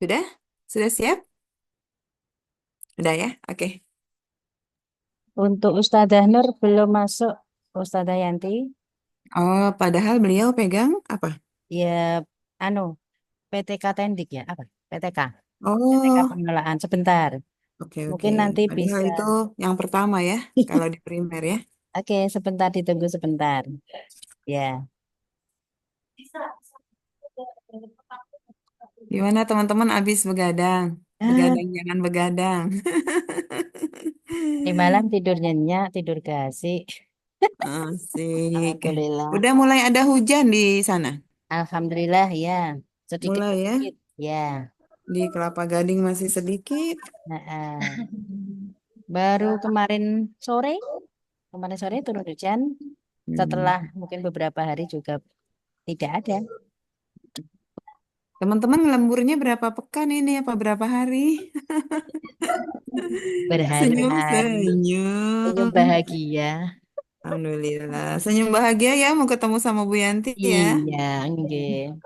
Sudah? Sudah siap? Udah ya? Oke. Untuk Ustadzah Nur belum masuk, Ustadzah Yanti. Oh, padahal beliau pegang apa? Ya, anu, PTK Tendik ya, apa? PTK. PTK Oh, pengelolaan sebentar. oke oke. Mungkin nanti Padahal bisa. itu yang pertama ya, kalau di primer ya. Oke, sebentar ditunggu sebentar. Ya. Gimana teman-teman abis begadang? Ah, Begadang jangan begadang. di malam tidur nyenyak, tidur gasik. Asik. Alhamdulillah. Udah mulai ada hujan di sana? Alhamdulillah ya. Mulai ya? Sedikit-sedikit. Ya. Di Kelapa Gading masih sedikit. Nah, baru sore, kemarin sore turun hujan. Hmm. Setelah mungkin beberapa hari juga tidak ada. Teman-teman lemburnya berapa pekan ini? Apa berapa hari? Berhari-hari. Senyum Senyum-senyum. bahagia. Alhamdulillah. Senyum bahagia ya mau ketemu sama Bu Yanti ya. Iya, enggak.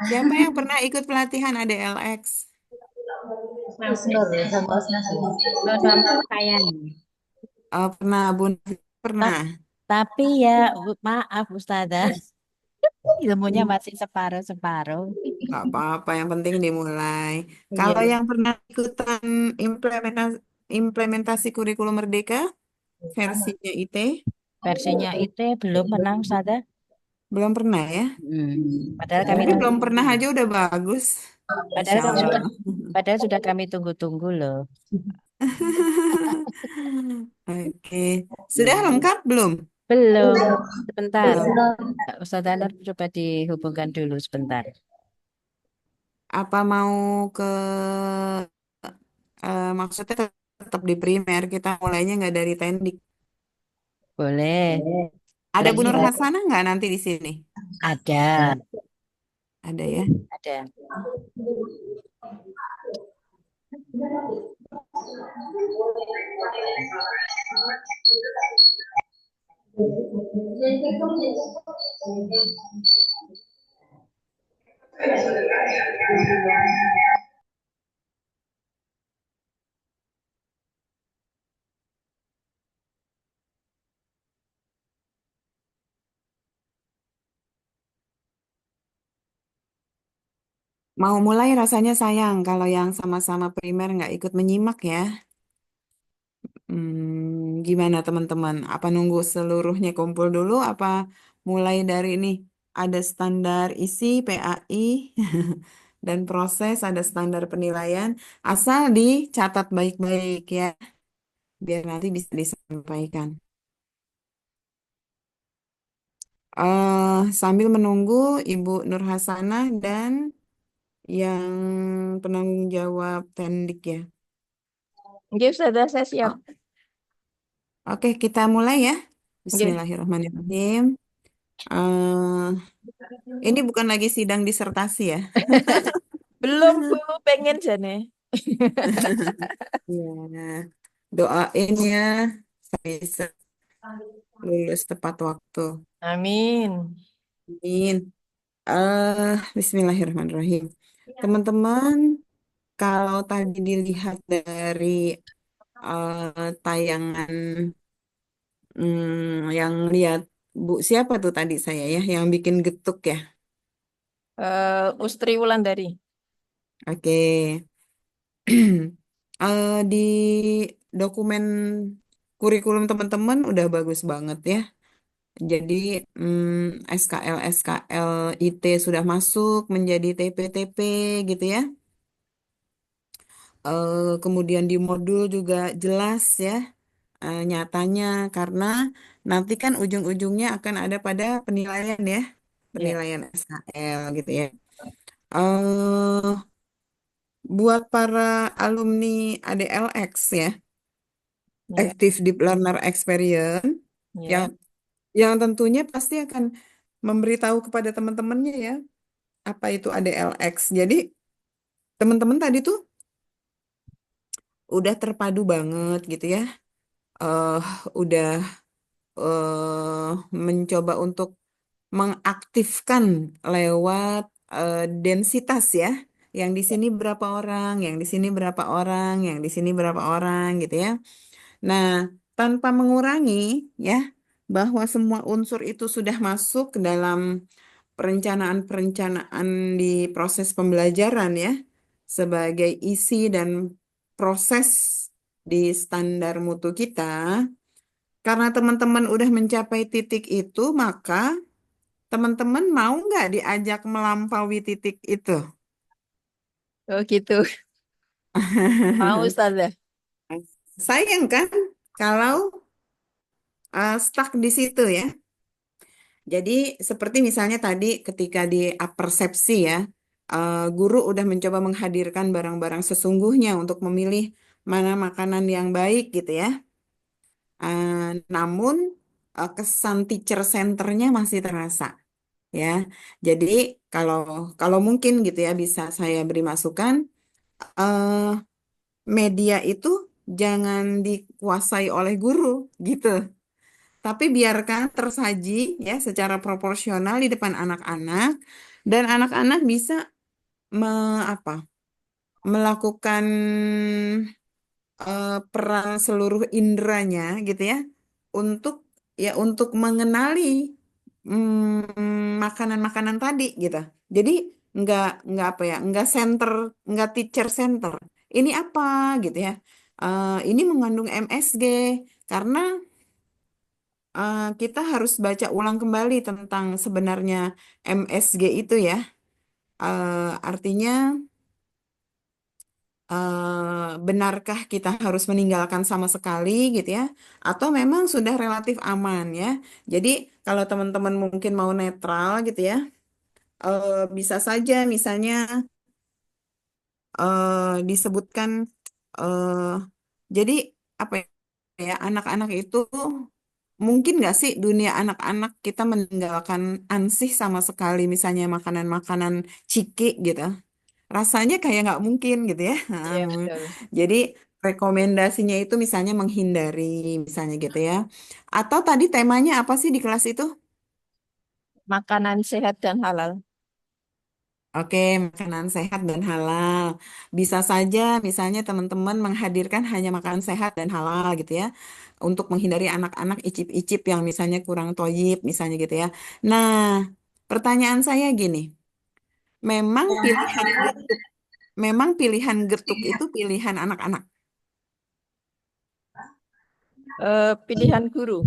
Siapa yang pernah ikut pelatihan ADLX? Nur sama Nur sama sayang. Pernah, Bu Nanti Ta- pernah. Tapi ya, maaf Ustazah, ilmunya masih separuh-separuh. Nggak apa-apa, yang penting dimulai. Kalau Iya. yang pernah ikutan implementasi, implementasi kurikulum Merdeka versinya IT, Versinya IT belum pernah Ustazah. belum pernah ya? Padahal kami Tapi belum pernah tunggu-tunggu. aja udah bagus. Padahal Masya kami sudah, Allah. padahal sudah kami tunggu-tunggu loh. Oke. Sudah Ya. lengkap belum? Belum. Sebentar. Belum. Ustazah Nur coba dihubungkan dulu sebentar. Apa mau ke maksudnya tetap di primer kita mulainya nggak dari tendik. Boleh. Ada Lah Bu Nur iya, Hasanah nggak nanti di sini? ada. Ada ya. Ada. Mau mulai rasanya sayang kalau yang sama-sama primer nggak ikut menyimak ya. Gimana teman-teman? Apa nunggu seluruhnya kumpul dulu? Apa mulai dari ini? Ada standar isi PAI dan proses, ada standar penilaian. Asal dicatat baik-baik ya, biar nanti bisa disampaikan. Sambil menunggu Ibu Nur Hasanah dan yang penanggung jawab Tendik ya. Nggih, Ustazah, saya siap. O- Oke, kita mulai ya. Nggih. Bismillahirrahmanirrahim. eh ini bukan lagi sidang disertasi ya. Belum, Bu, pengen jane. Ya, doain ya saya bisa lulus tepat waktu. Amin. Amin. Bismillahirrahmanirrahim. Teman-teman, kalau tadi dilihat dari tayangan yang lihat Bu siapa tuh tadi saya ya yang bikin getuk ya. Ustri Wulandari. Oke. Di dokumen kurikulum teman-teman udah bagus banget ya. Jadi SKL SKL IT sudah masuk menjadi TP-TP gitu ya. Kemudian di modul juga jelas ya nyatanya karena nanti kan ujung-ujungnya akan ada pada penilaian ya, Ya, penilaian SKL gitu ya. eh Buat para alumni ADLX ya, ya, Active Deep Learner Experience, yang ya. yang tentunya pasti akan memberitahu kepada teman-temannya ya apa itu ADLX. Jadi teman-teman tadi tuh udah terpadu banget gitu ya. eh udah mencoba untuk mengaktifkan lewat densitas ya. yang di sini berapa orang, yang di sini berapa orang, yang di sini berapa orang gitu ya. Nah, tanpa mengurangi ya bahwa semua unsur itu sudah masuk ke dalam perencanaan-perencanaan di proses pembelajaran ya sebagai isi dan proses di standar mutu kita. Karena teman-teman udah mencapai titik itu, maka teman-teman mau nggak diajak melampaui titik itu? Oh gitu. Mau Ustazah. Sayang kan kalau stuck di situ ya. Jadi seperti misalnya tadi ketika di persepsi ya, guru udah mencoba menghadirkan barang-barang sesungguhnya untuk memilih mana makanan yang baik gitu ya. Namun kesan teacher centernya masih terasa ya. Jadi kalau kalau mungkin gitu ya bisa saya beri masukan, eh, media itu jangan dikuasai oleh guru gitu. Tapi biarkan tersaji ya secara proporsional di depan anak-anak dan anak-anak bisa apa melakukan peran seluruh inderanya gitu ya untuk untuk mengenali makanan-makanan tadi gitu. Jadi nggak apa ya nggak center nggak teacher center. Ini apa gitu ya? Ini mengandung MSG karena kita harus baca ulang kembali tentang sebenarnya MSG itu ya. Artinya benarkah kita harus meninggalkan sama sekali gitu ya? Atau memang sudah relatif aman ya? Jadi kalau teman-teman mungkin mau netral gitu ya, bisa saja misalnya disebutkan eh jadi apa ya anak-anak itu mungkin nggak sih dunia anak-anak kita meninggalkan ansih sama sekali misalnya makanan-makanan ciki gitu. Rasanya kayak nggak mungkin gitu ya. Iya betul. Jadi rekomendasinya itu misalnya menghindari misalnya gitu ya. Atau tadi temanya apa sih di kelas itu? Makanan sehat dan halal. Oke, makanan sehat dan halal. Bisa saja misalnya teman-teman menghadirkan hanya makanan sehat dan halal gitu ya. Untuk menghindari anak-anak icip-icip yang misalnya kurang toyib misalnya gitu ya. Nah, pertanyaan saya gini. Memang pilihan getuk, memang pilihan getuk itu pilihan anak-anak. Pilihan guru.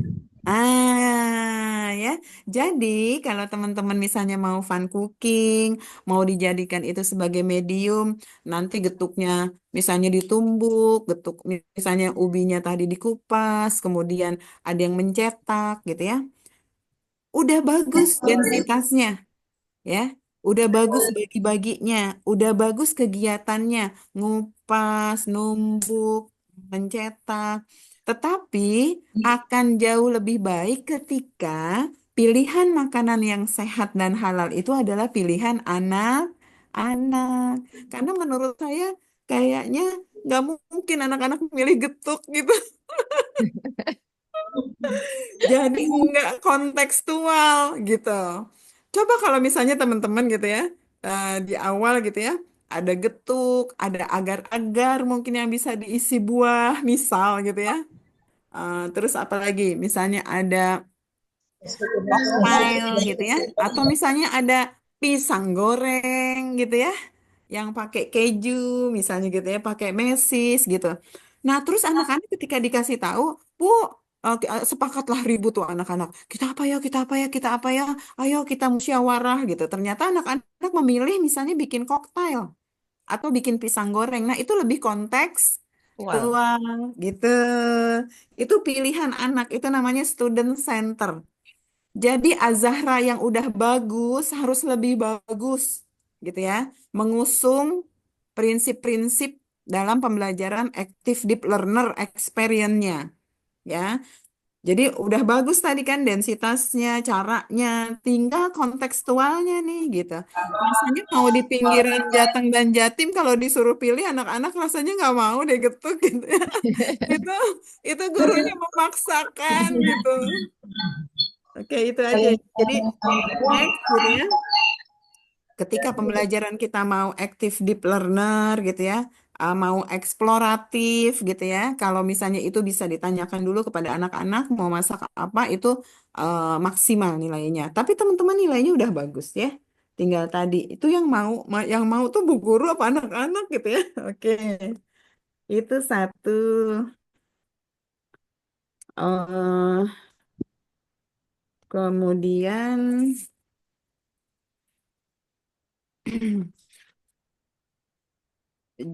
Ya. Jadi kalau teman-teman misalnya mau fun cooking, mau dijadikan itu sebagai medium, nanti getuknya misalnya ditumbuk, getuk misalnya ubinya tadi dikupas, kemudian ada yang mencetak gitu ya. Udah bagus densitasnya ya. Udah bagus bagi-baginya, udah bagus kegiatannya, ngupas, numbuk, mencetak. Tetapi akan jauh lebih baik ketika pilihan makanan yang sehat dan halal itu adalah pilihan anak-anak. Karena menurut saya kayaknya nggak mungkin anak-anak milih getuk gitu. Jadi nggak kontekstual gitu. Coba kalau misalnya teman-teman gitu ya, di awal gitu ya, ada getuk, ada agar-agar mungkin yang bisa diisi buah, misal gitu ya. Terus apa lagi? Misalnya ada koktail gitu ya, atau misalnya ada pisang goreng gitu ya, yang pakai keju misalnya gitu ya, pakai mesis gitu. Nah, terus anak-anak ketika dikasih tahu, Bu, sepakatlah ribut tuh anak-anak. Kita apa ya, kita apa ya, kita apa ya, ayo kita musyawarah gitu. Ternyata anak-anak memilih misalnya bikin koktail atau bikin pisang goreng. Nah, itu lebih konteks Wow. tua gitu. Itu pilihan anak, itu namanya student center. Jadi Azahra yang udah bagus harus lebih bagus gitu ya. Mengusung prinsip-prinsip dalam pembelajaran active deep learner experience-nya ya. Jadi udah bagus tadi kan densitasnya, caranya, tinggal kontekstualnya nih gitu. Rasanya mau di pinggiran Jateng dan Jatim kalau disuruh pilih anak-anak rasanya nggak mau deh getuk gitu ya. Itu itu gurunya memaksakan gitu. Oke, itu aja. Jadi next gitu ya. ketika pembelajaran kita mau active deep learner gitu ya, mau eksploratif gitu ya. Kalau misalnya itu bisa ditanyakan dulu kepada anak-anak mau masak apa itu maksimal nilainya. Tapi teman-teman nilainya udah bagus ya. Tinggal tadi itu yang mau tuh bu guru apa anak-anak gitu ya. Oke, itu satu. eh Kemudian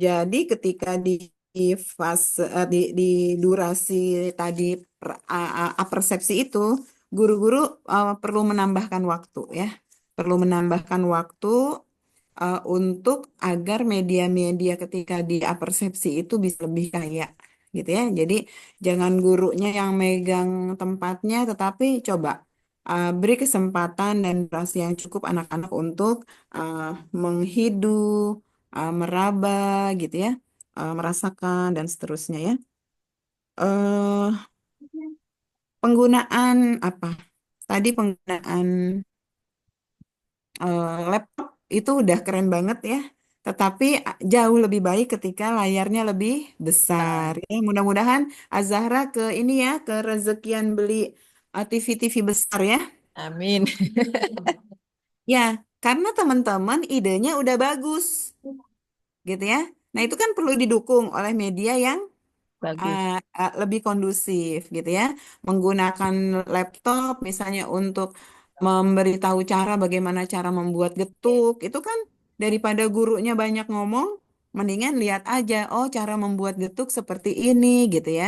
jadi ketika di fase di durasi tadi persepsi itu, guru-guru perlu menambahkan waktu ya, perlu menambahkan waktu untuk agar media-media ketika di persepsi itu bisa lebih kaya gitu ya. Jadi jangan gurunya yang megang tempatnya, tetapi coba beri kesempatan dan durasi yang cukup anak-anak untuk uh, menghidup, meraba gitu ya, merasakan dan seterusnya ya. Penggunaan apa? Tadi penggunaan laptop itu udah keren banget ya. Tetapi jauh lebih baik ketika layarnya lebih besar Nah, ya. Mudah-mudahan Azahra ke ini ya, ke rezekian beli TV-TV besar ya. amin. Ya, karena teman-teman idenya udah bagus gitu ya. Nah, itu kan perlu didukung oleh media yang Bagus. uh, lebih kondusif gitu ya. Menggunakan laptop misalnya untuk memberitahu cara bagaimana cara membuat getuk. Itu kan daripada gurunya banyak ngomong, mendingan lihat aja, oh cara membuat getuk seperti ini gitu ya.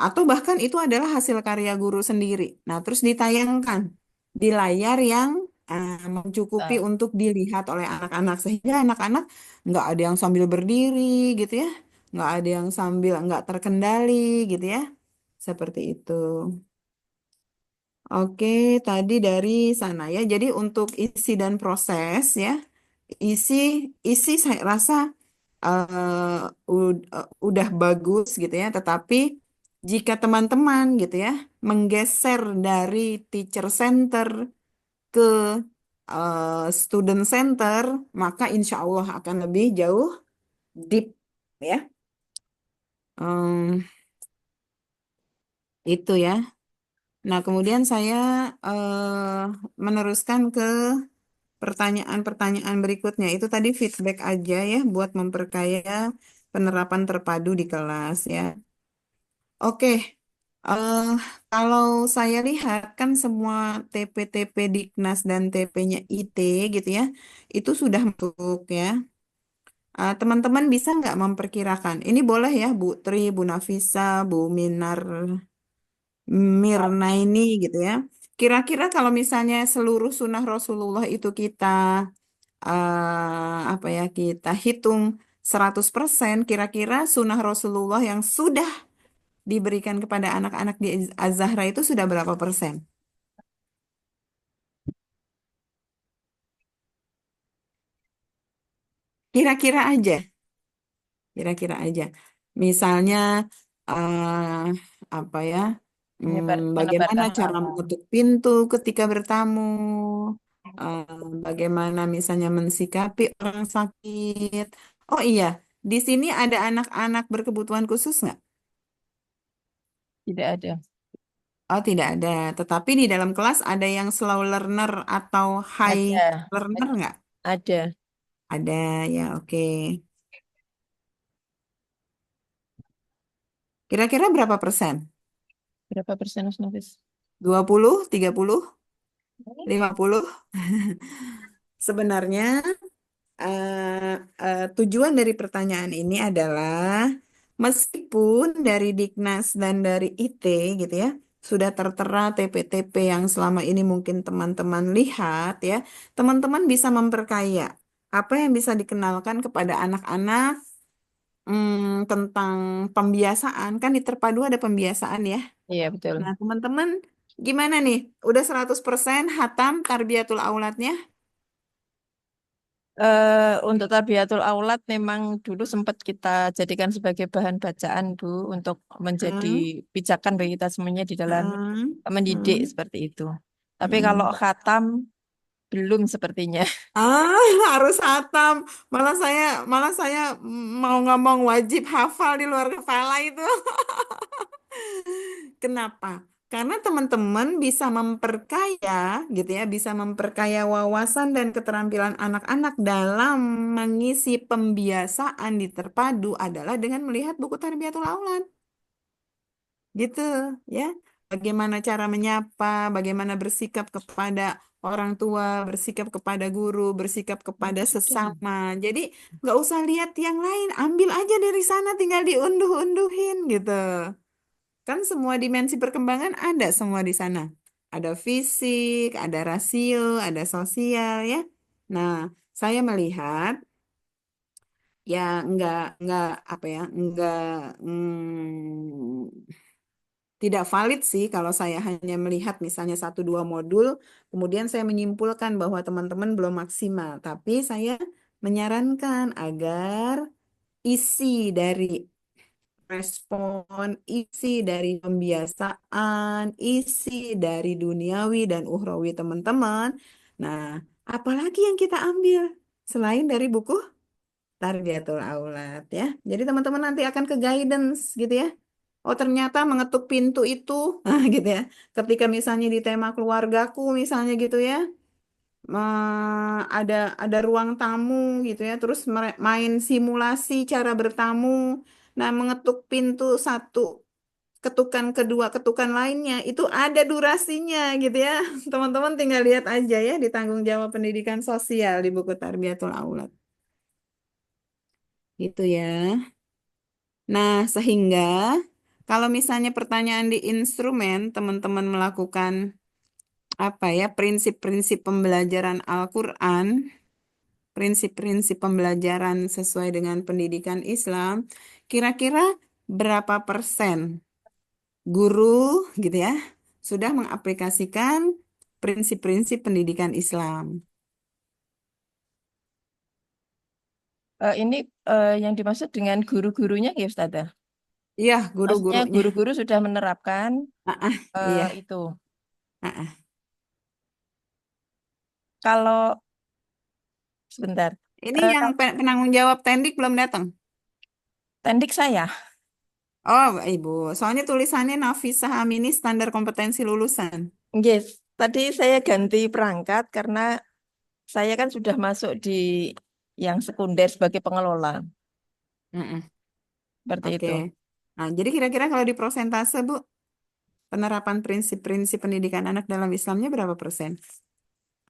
Atau bahkan itu adalah hasil karya guru sendiri. Nah, terus ditayangkan di layar yang mencukupi Nah, untuk dilihat oleh anak-anak sehingga anak-anak nggak ada yang sambil berdiri gitu ya, nggak ada yang sambil nggak terkendali gitu ya, seperti itu. Oke, tadi dari sana ya. Jadi untuk isi dan proses ya, isi isi saya rasa udah bagus gitu ya. Tetapi jika teman-teman gitu ya menggeser dari teacher center ke student center, maka insya Allah akan lebih jauh deep ya. Em, itu ya. Nah, kemudian saya meneruskan ke pertanyaan-pertanyaan berikutnya. Itu tadi feedback aja ya buat memperkaya penerapan terpadu di kelas ya. Oke, eh kalau saya lihat kan semua TP-TP Diknas dan TP-nya IT gitu ya, itu sudah masuk ya. Teman-teman bisa nggak memperkirakan? Ini boleh ya, Bu Tri, Bu Nafisa, Bu Minar, Mirna ini gitu ya. Kira-kira kalau misalnya seluruh sunnah Rasulullah itu kita apa ya kita hitung 100%, kira-kira sunnah Rasulullah yang sudah diberikan kepada anak-anak di Az-Zahra itu sudah berapa persen? Kira-kira aja, kira-kira aja. Misalnya eh, apa ya? Bagaimana penyebaran cara apa? mengetuk pintu ketika bertamu? eh, Bagaimana misalnya mensikapi orang sakit? Oh iya, di sini ada anak-anak berkebutuhan khusus nggak? Tidak ada. Oh, tidak ada. Tetapi di dalam kelas ada yang slow learner atau high Ada. learner nggak? Ada. Ada, ya oke. Kira-kira berapa persen? Berapa persen, Mas Nafis? 20, 30, 50? Sebenarnya tujuan dari pertanyaan ini adalah meskipun dari Diknas dan dari IT gitu ya, sudah tertera TP-TP yang selama ini mungkin teman-teman lihat ya, teman-teman bisa memperkaya apa yang bisa dikenalkan kepada anak-anak tentang pembiasaan, kan di terpadu ada pembiasaan ya. Iya, betul. Nah, teman-teman gimana nih? Udah 100% hatam tarbiyatul auladnya? Untuk Tabiatul Aulad memang dulu sempat kita jadikan sebagai bahan bacaan, Bu, untuk menjadi Hmm, pijakan bagi kita semuanya di dalam hmm, mendidik hmm, seperti itu. Tapi kalau hmm. khatam Belum sepertinya. Ah, harus hatam. Malah saya mau ngomong wajib hafal di luar kepala itu. Kenapa? Karena teman-teman bisa memperkaya, gitu ya, bisa memperkaya wawasan dan keterampilan anak-anak dalam mengisi pembiasaan di terpadu adalah dengan melihat buku Tarbiyatul Aulad, gitu ya. Bagaimana cara menyapa, bagaimana bersikap kepada orang tua, bersikap kepada guru, bersikap kepada sesama. Jadi nggak usah lihat yang lain, ambil aja dari sana, tinggal diunduh-unduhin gitu. Kan semua dimensi perkembangan ada semua di sana. Ada fisik, ada rasio, ada sosial ya. Nah, saya melihat ya nggak apa ya, nggak tidak valid sih kalau saya hanya melihat misalnya satu dua modul, kemudian saya menyimpulkan bahwa teman-teman belum maksimal. Tapi saya menyarankan agar isi dari respon, isi dari pembiasaan, isi dari duniawi dan ukhrawi teman-teman. Nah, apalagi yang kita ambil selain dari buku Tarbiyatul Aulad ya. Jadi teman-teman nanti akan ke guidance gitu ya. Oh ternyata mengetuk pintu itu, nah, gitu ya. Ketika misalnya di tema keluargaku misalnya gitu ya, ada ruang tamu gitu ya, terus main simulasi cara bertamu. Nah, mengetuk pintu satu, ketukan kedua, ketukan lainnya itu ada durasinya gitu ya. Teman-teman tinggal lihat aja ya di tanggung jawab pendidikan sosial di buku Tarbiyatul Aulad. Gitu ya. Nah, sehingga kalau misalnya pertanyaan di instrumen, teman-teman melakukan apa ya, prinsip-prinsip pembelajaran Al-Quran, prinsip-prinsip pembelajaran sesuai dengan pendidikan Islam, kira-kira berapa persen guru gitu ya sudah mengaplikasikan prinsip-prinsip pendidikan Islam? Ini yang dimaksud dengan guru-gurunya ya Ustazah. Iya, Maksudnya guru-gurunya. guru-guru sudah menerapkan Ah, ah, iya. itu. Ah, ah. Kalau sebentar, Ini yang kalau penanggung jawab Tendik belum datang. tendik saya, Oh, Ibu. Soalnya tulisannya Nafisah Amini standar kompetensi lulusan. yes, tadi saya ganti perangkat karena saya kan sudah masuk di yang sekunder sebagai pengelola, Mm-mm. seperti Oke. itu. Nah, jadi kira-kira kalau di prosentase, Bu, penerapan prinsip-prinsip pendidikan anak dalam Islamnya berapa persen?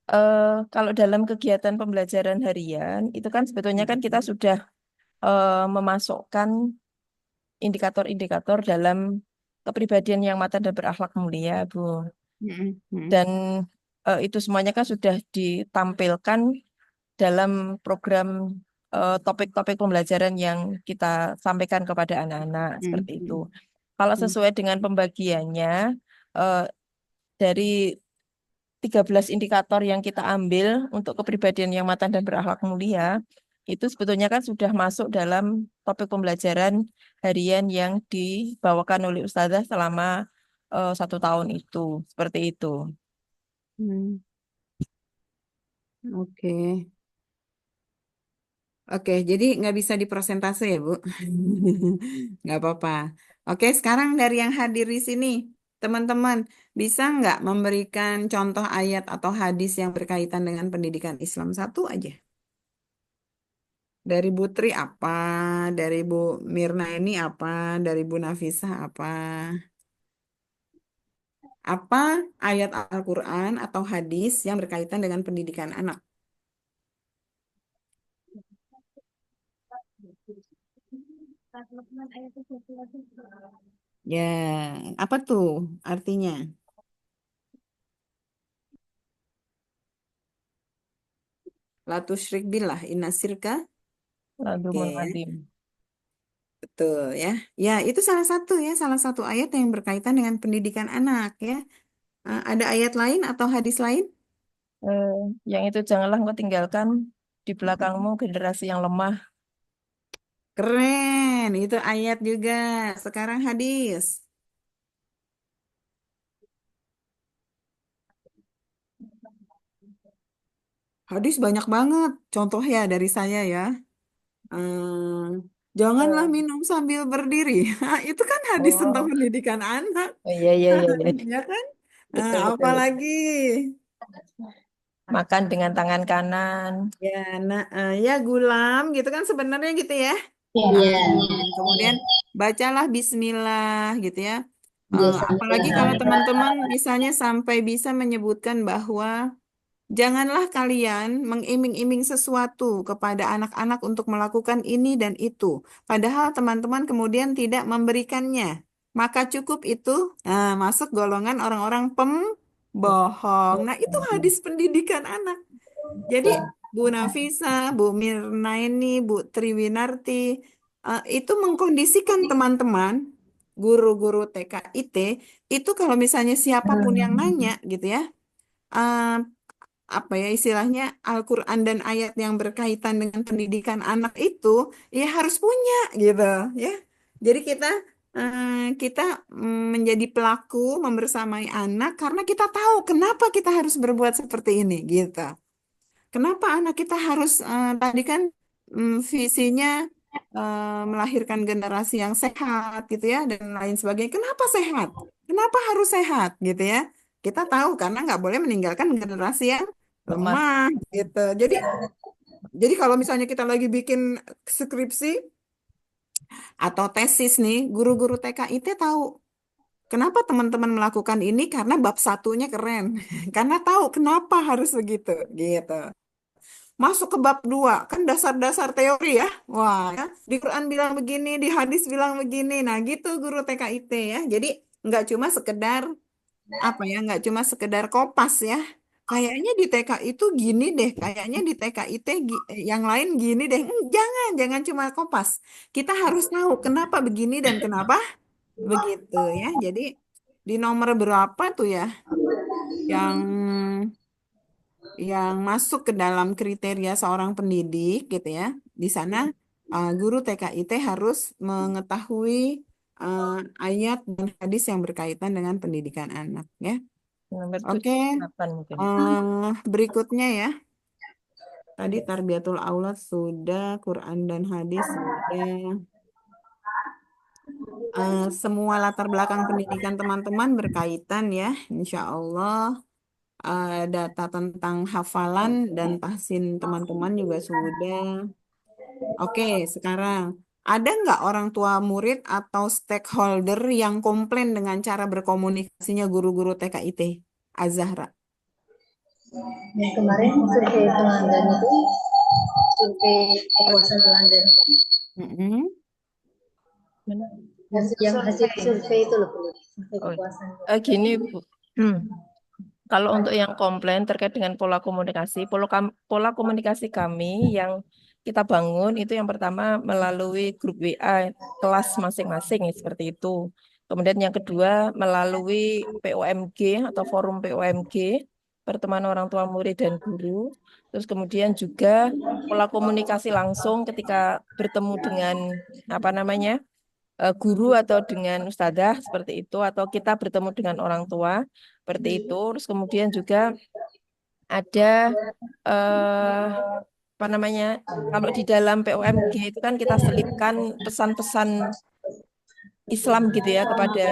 Eh, Kalau dalam kegiatan pembelajaran harian, itu kan sebetulnya kan kita Mm-mm. sudah memasukkan indikator-indikator dalam kepribadian yang matang dan berakhlak mulia, Bu. Mm-mm. Mm-mm. Dan itu semuanya kan sudah ditampilkan dalam program topik-topik pembelajaran yang kita sampaikan kepada anak-anak seperti itu. Mm-mm. Kalau Mm-mm. sesuai dengan pembagiannya eh, dari 13 indikator yang kita ambil untuk kepribadian yang matang dan berakhlak mulia, itu sebetulnya kan sudah masuk dalam topik pembelajaran harian yang dibawakan oleh Ustazah selama 1 tahun itu, seperti itu. Mm. Oke. Oke, jadi nggak bisa diprosentase ya, Bu? Nggak apa-apa. Oke, sekarang dari yang hadir di sini, teman-teman, bisa nggak memberikan contoh ayat atau hadis yang berkaitan dengan pendidikan Islam satu aja? Dari Bu Tri apa? Dari Bu Mirna ini apa? Dari Bu Nafisah apa? Apa ayat Al-Quran atau hadis yang berkaitan dengan pendidikan anak? Ya, apa tuh artinya? La tusyrik billah, inna syirka. Lalu Oke ya, Munadim. betul ya. Ya, itu salah satu ya, salah satu ayat yang berkaitan dengan pendidikan anak ya. Ada ayat lain atau hadis lain? Eh, yang itu janganlah engkau tinggalkan di belakangmu generasi yang lemah. Keren, itu ayat juga. Sekarang hadis. Hadis banyak banget. Contoh ya dari saya ya. Janganlah Eh, minum sambil berdiri. Itu kan hadis tentang Oh, pendidikan anak, oh, iya iya iya iya. ya kan? Betul betul. Apalagi Makan dengan tangan kanan. ya, nah, ya gulam gitu kan sebenarnya gitu ya. Iya, Kemudian bacalah Bismillah gitu ya. iya Apalagi kalau sambil teman-teman misalnya sampai bisa menyebutkan bahwa janganlah kalian mengiming-iming sesuatu kepada anak-anak untuk melakukan ini dan itu. Padahal teman-teman kemudian tidak memberikannya. Maka cukup itu masuk golongan orang-orang pembohong. Nah, itu hadis pendidikan anak. Jadi Bu Nafisa, Bu Mirna ini, Bu Triwinarti, itu mengkondisikan teman-teman, guru-guru TK IT, itu kalau misalnya siapapun yang nanya gitu ya, eh, apa ya istilahnya Al-Quran dan ayat yang berkaitan dengan pendidikan anak itu ya harus punya gitu ya. Jadi kita menjadi pelaku membersamai anak karena kita tahu kenapa kita harus berbuat seperti ini gitu. Kenapa anak kita harus tadi kan visinya melahirkan generasi yang sehat gitu ya dan lain sebagainya. Kenapa sehat? Kenapa harus sehat gitu ya? Kita tahu karena nggak boleh meninggalkan generasi yang Lemah. lemah gitu. Jadi kalau misalnya kita lagi bikin skripsi atau tesis nih, guru-guru TKIT tahu kenapa teman-teman melakukan ini karena bab satunya keren. Karena tahu kenapa harus begitu gitu. Masuk ke bab 2 kan dasar-dasar teori ya. Wah, ya. Di Quran bilang begini, di hadis bilang begini. Nah, gitu guru TKIT ya. Jadi nggak cuma sekedar apa ya, nggak cuma sekedar kopas ya. Kayaknya di TK itu gini deh, kayaknya di TKIT yang lain gini deh. Jangan cuma kopas. Kita harus tahu kenapa begini dan kenapa begitu ya. Jadi di nomor berapa tuh ya yang masuk ke dalam kriteria seorang pendidik gitu ya. Di sana guru TKIT harus mengetahui uh, ayat dan hadis yang berkaitan dengan pendidikan anak ya. Nomor Oke, 8 mungkin. berikutnya ya. Tadi Tarbiyatul Aulad sudah, Quran dan hadis sudah. Semua latar belakang pendidikan teman-teman berkaitan ya, insya Allah. Data tentang hafalan dan tahsin teman-teman juga sudah. Oke, sekarang ada nggak orang tua murid atau stakeholder yang komplain dengan cara berkomunikasinya guru-guru TKIT? Azahra. yang kemarin survei pelanggan itu survei kepuasan pelanggan Mm-mm. Mana? yang hasil survei itu loh survei Oh, kepuasan. gini Bu. Kalau untuk yang komplain terkait dengan pola komunikasi, pola komunikasi kami yang kita bangun itu yang pertama melalui grup WA kelas masing-masing ya, seperti itu. Kemudian yang kedua melalui POMG atau forum POMG, pertemanan orang tua murid dan guru. Terus kemudian juga pola komunikasi langsung ketika bertemu dengan apa namanya guru atau dengan ustadzah seperti itu, atau kita bertemu dengan orang tua seperti itu. Terus kemudian juga ada eh, apa namanya, kalau di dalam POMG itu kan kita selipkan pesan-pesan Islam gitu ya kepada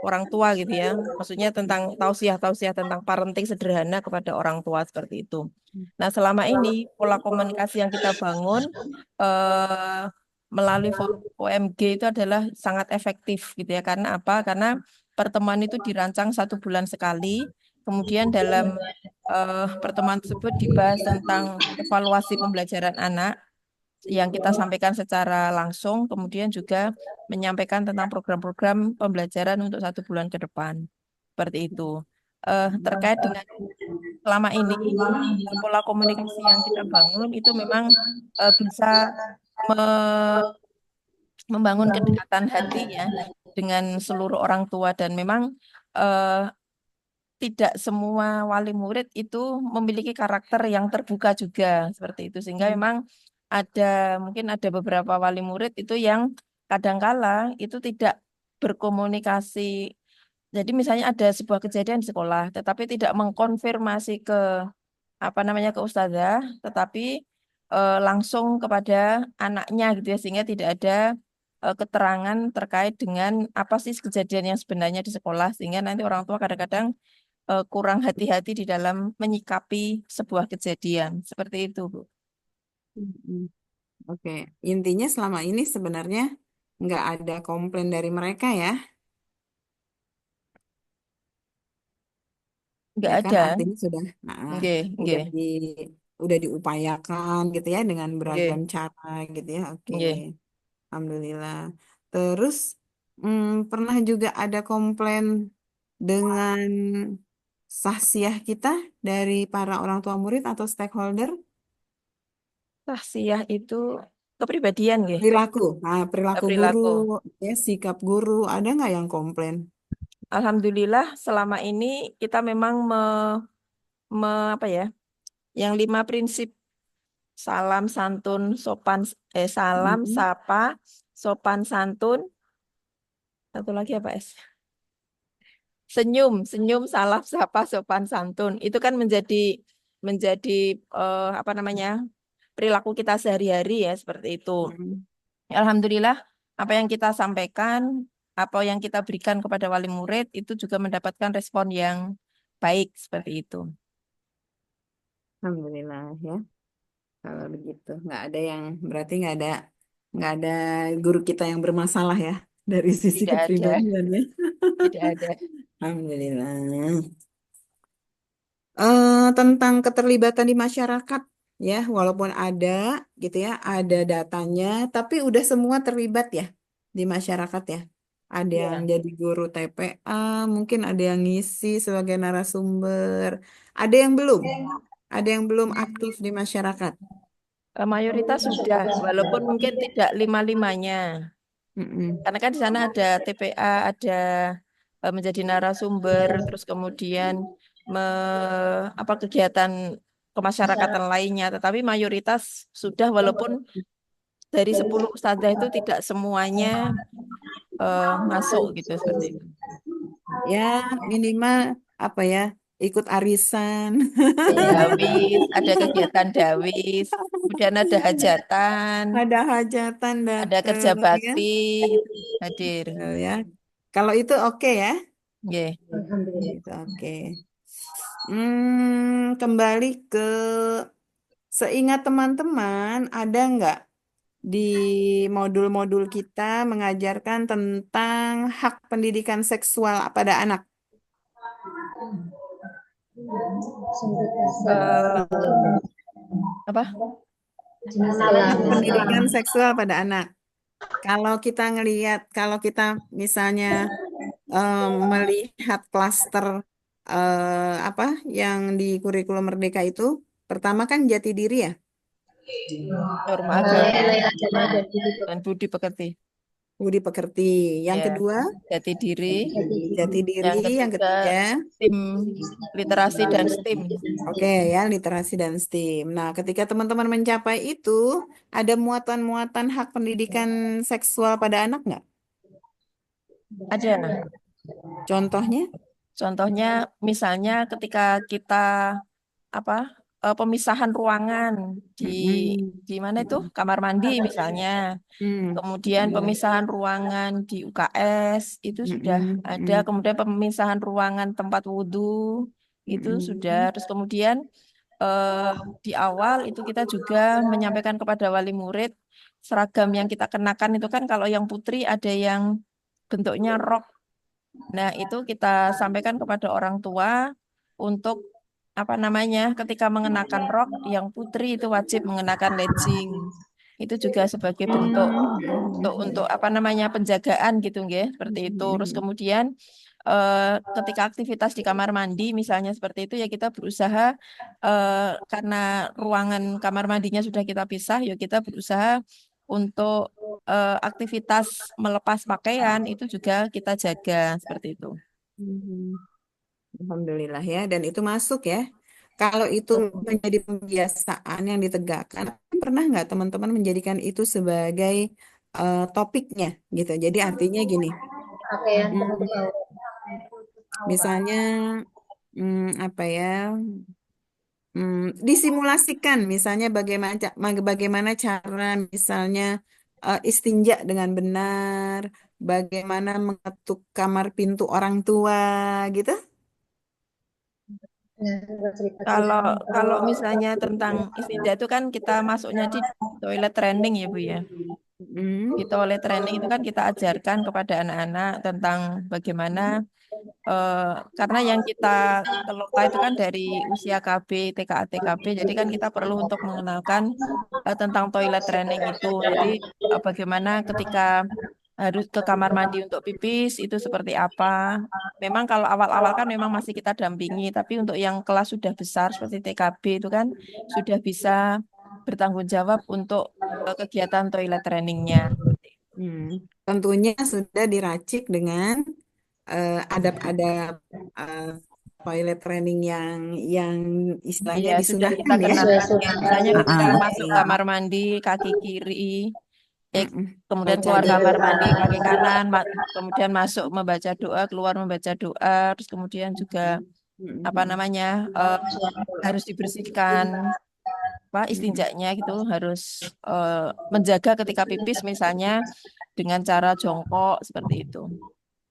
orang tua gitu ya. Maksudnya tentang tausiah-tausiah tentang parenting sederhana kepada orang tua seperti itu. Nah, selama ini pola komunikasi yang kita bangun eh, melalui forum OMG itu adalah sangat efektif gitu ya. Karena apa? Karena pertemuan itu dirancang 1 bulan sekali. Kemudian dalam pertemuan tersebut dibahas tentang evaluasi pembelajaran anak yang kita sampaikan secara langsung, kemudian juga menyampaikan tentang program-program pembelajaran untuk 1 bulan ke depan. Seperti itu. Terkait dengan selama ini, pola komunikasi yang kita bangun itu memang bisa me- membangun kedekatan hati ya dengan seluruh orang tua dan memang eh, tidak semua wali murid itu memiliki karakter yang terbuka juga seperti itu sehingga memang ada mungkin ada beberapa wali murid itu yang kadangkala itu tidak berkomunikasi. Jadi misalnya ada sebuah kejadian di sekolah tetapi tidak mengkonfirmasi ke apa namanya ke ustazah, tetapi langsung kepada anaknya gitu ya, sehingga tidak ada keterangan terkait dengan apa sih kejadian yang sebenarnya di sekolah, sehingga nanti orang tua kadang-kadang kurang hati-hati di dalam menyikapi sebuah kejadian seperti itu, Bu. Mm-mm. Oke, intinya selama ini sebenarnya nggak ada komplain dari mereka ya. Nggak Ya kan ada, artinya sudah nggih, udah nggih, udah diupayakan gitu ya dengan beragam nggih, cara gitu ya. Oke. nggih. Alhamdulillah. Terus pernah juga ada komplain dengan sahsiah kita dari para orang tua murid atau stakeholder Tahsiah itu kepribadian, nggih, perilaku. Nah, perilaku guru, perilaku. ya sikap guru, ada nggak yang komplain? Alhamdulillah selama ini kita memang apa ya, yang 5 prinsip salam, santun, salam, Mm-mm. sapa, sopan, santun, satu lagi apa es? Senyum, senyum, salam, sapa, sopan, santun. Itu kan menjadi apa namanya perilaku kita sehari-hari ya seperti itu. Mm-mm. Alhamdulillah apa yang kita sampaikan, apa yang kita berikan kepada wali murid itu juga mendapatkan respon yang baik seperti itu. Alhamdulillah ya. Kalau begitu, nggak ada yang berarti nggak ada guru kita yang bermasalah ya dari sisi Tidak ada, kepribadian ya. tidak ada. Alhamdulillah. Tentang keterlibatan di masyarakat ya, walaupun ada gitu ya, ada datanya, tapi udah semua terlibat ya di masyarakat ya. Ada yang Ya. jadi guru TPA, mungkin ada yang ngisi sebagai narasumber, ada yang belum aktif di masyarakat. Mayoritas sudah, walaupun mungkin tidak lima-limanya. Mm-mm. Karena kan di sana ada TPA, ada menjadi narasumber, terus kemudian me, apa kegiatan kemasyarakatan lainnya. Tetapi mayoritas sudah, walaupun dari 10 ustazah itu tidak semuanya masuk gitu seperti itu. Ya, minimal apa ya, ikut arisan. Dawis, ada kegiatan dawis, kemudian ada hajatan, Ada hajatan ada kerja datang ya. bakti, itu hadir. Ya. Kalau itu oke ya. Nggih. Alhamdulillah. Itu oke. Kembali ke seingat teman-teman, ada nggak di modul-modul kita mengajarkan tentang hak pendidikan seksual pada anak? Sumber dasar Eh, apa? jenis Hak kelamin. pendidikan seksual pada anak. Kalau kita misalnya melihat klaster apa yang di kurikulum Merdeka itu, pertama kan jati diri ya, Norma agama Nilai agama dan budi dan pekerti. budi pekerti. budi pekerti. Yang Ya, kedua, jati diri. jati diri. Yang Yang ketiga, ketiga, STEM, literasi dan STEM. oke ya, literasi dan STEAM. Nah, ketika teman-teman mencapai itu, ada muatan-muatan hak pendidikan seksual pada anak nggak? Ada. Contohnya? Contohnya, misalnya ketika kita apa pemisahan ruangan di Mm-mm. di mana itu kamar mandi misalnya. Mm. Kemudian pemisahan ruangan di UKS itu sudah Mm-mm. ada. Mm-mm. Kemudian pemisahan ruangan tempat wudhu itu sudah. Mm-mm. Terus kemudian eh, di awal itu kita juga menyampaikan kepada wali murid seragam yang kita kenakan itu kan kalau yang putri ada yang bentuknya rok. Nah, itu kita sampaikan kepada orang tua untuk apa namanya ketika mengenakan rok yang putri itu wajib mengenakan legging. Itu juga sebagai bentuk untuk apa namanya penjagaan gitu nggih seperti itu. Terus Mm-mm. kemudian ketika aktivitas di kamar mandi misalnya seperti itu ya kita berusaha karena ruangan kamar mandinya sudah kita pisah ya kita berusaha untuk aktivitas melepas pakaian itu juga kita jaga seperti itu. Mm-mm. Alhamdulillah ya, dan itu masuk ya. Kalau itu menjadi kebiasaan yang ditegakkan, pernah nggak teman-teman menjadikan itu sebagai topiknya gitu? Jadi artinya gini, Pakaian mm, tertutup. misalnya apa ya? Disimulasikan misalnya bagaimana cara misalnya istinja dengan benar, bagaimana mengetuk kamar pintu orang tua gitu. Nah, cerita-cerita. Kalau kalau misalnya tentang istinja itu kan kita masuknya di toilet training ya Bu ya. Di Mm, toilet training itu kan kita ajarkan kepada anak-anak tentang bagaimana eh, karena yang kita kelola itu kan dari usia KB, TKA, TKB, jadi kan kita perlu untuk mengenalkan tentang toilet training itu. Jadi bagaimana ketika harus ke kamar mandi untuk pipis itu seperti apa. Memang kalau awal-awal kan memang masih kita dampingi, tapi untuk yang kelas sudah besar seperti TKB itu kan sudah bisa bertanggung jawab untuk kegiatan toilet trainingnya. mm. Tentunya sudah diracik dengan adab-adab eh, toilet training yang istilahnya Iya, sudah kita disunahkan ya. Sesuai kenalkan ya. sunnah Misalnya gitu ketika Ah, ya. masuk oke. kamar mandi, kaki kiri, Mm-mm. kemudian Baca keluar kamar doa. mandi, kaki kanan, kemudian masuk membaca doa, keluar membaca doa, terus kemudian juga apa Mm-mm. namanya harus dibersihkan apa Mm-mm. istinjaknya gitu, harus eh, menjaga ketika pipis misalnya dengan cara jongkok seperti itu.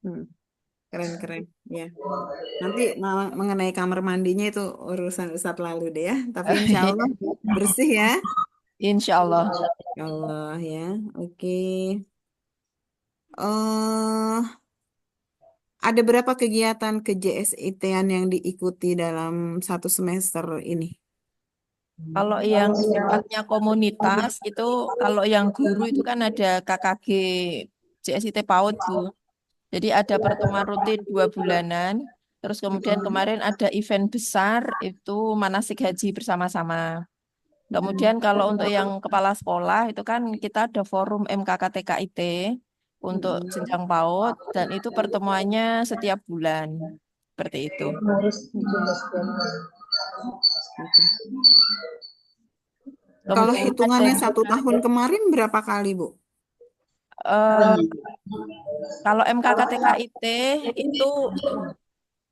Mm. Keren-keren. Ya. Nanti mengenai kamar mandinya itu urusan Ustadz lalu deh ya. Tapi insya Allah bersih ya. Insya Allah. Ya Allah ya. Oke. eh ada berapa kegiatan ke JSIT-an yang diikuti dalam satu semester ini? Kalau yang sifatnya komunitas itu, kalau yang guru itu kan ada KKG JSIT PAUD, Bu. Jadi ada pertemuan rutin 2 bulanan. Terus kemudian Mm-mm. kemarin ada event besar itu manasik haji bersama-sama. Mm-mm. Kemudian kalau untuk yang kepala sekolah itu kan kita ada forum MKKTKIT untuk Mm-mm. jenjang PAUD dan itu pertemuannya setiap bulan. Seperti itu. Harus dijelaskan. Gitu. Kalau Kemudian ada hitungannya satu juga tahun kemarin berapa kali, Bu? eh, kalau MKKTKIT itu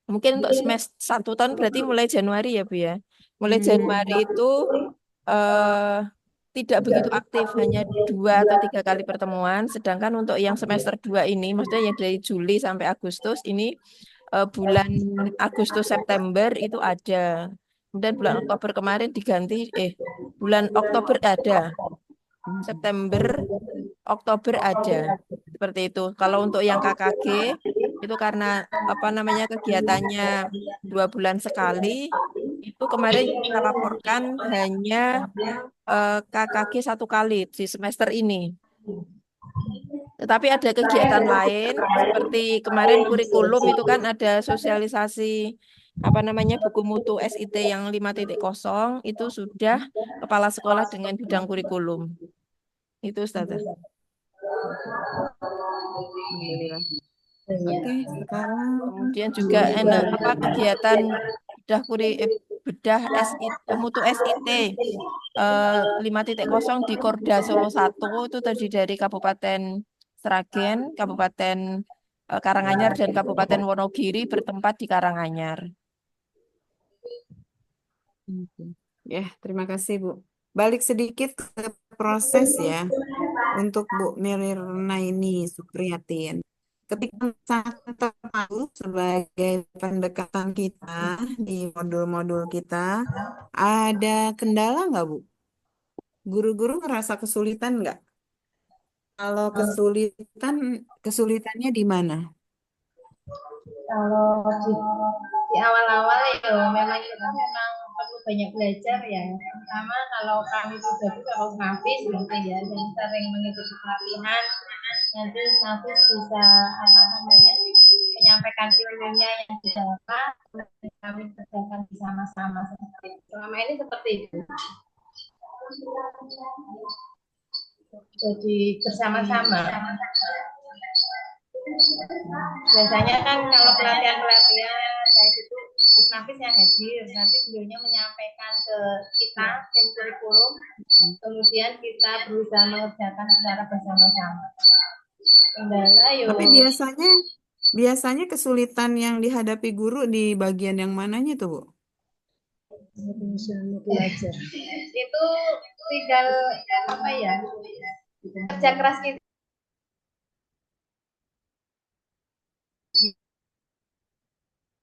mungkin untuk semester 1 tahun berarti mulai Januari ya Bu ya. Mulai Januari Hmm. itu eh, tidak begitu aktif, hanya 2 atau 3 kali pertemuan. Sedangkan untuk yang semester 2 ini, maksudnya yang dari Juli sampai Agustus ini bulan Agustus September itu ada. Kemudian bulan Oktober kemarin diganti, bulan Oktober ada, Hmm. September, Oktober ada. Seperti itu. Kalau untuk yang KKG itu karena apa namanya kegiatannya 2 bulan sekali, itu kemarin kita laporkan hanya KKG 1 kali di semester ini. Tetapi ada kegiatan lain seperti kemarin kurikulum itu kan ada sosialisasi apa namanya buku mutu SIT yang 5.0 itu sudah kepala sekolah dengan bidang kurikulum. Itu Ustazah. Alhamdulillah. Iya. Oke, sekarang Kemudian juga apa kegiatan bedah SIT, mutu SIT 5.0 di Korda Solo 1 itu terdiri dari Kabupaten Sragen, Kabupaten Karanganyar dan Kabupaten Wonogiri bertempat di Karanganyar. oke. Ya, terima kasih, Bu. Balik sedikit ke proses ya untuk Bu Mirna ini Supriyatin. Ketika sangat terpaku sebagai pendekatan kita di modul-modul kita, ada kendala nggak, Bu? Guru-guru ngerasa kesulitan nggak? Kalau kesulitannya di mana? Kalau di awal-awal ya memang kita memang perlu banyak belajar ya. Pertama kalau kami pribadi kalau Nafis gitu ya yang sering mengikuti pelatihan nanti Nafis bisa apa namanya menyampaikan ilmunya yang didapat kami kerjakan bersama-sama seperti itu. Selama ini seperti itu. Jadi bersama-sama. Biasanya kan kalau pelatihan-pelatihan kayak itu Gus Nafis yang hadir, nanti beliaunya menyampaikan ke kita tim kurikulum, kemudian kita berusaha mengerjakan secara bersama-sama. Kendala Tapi yuk biasanya kesulitan yang dihadapi guru di bagian yang mananya tuh, Bu? belajar. Itu tinggal apa ya? Kerja keras kita.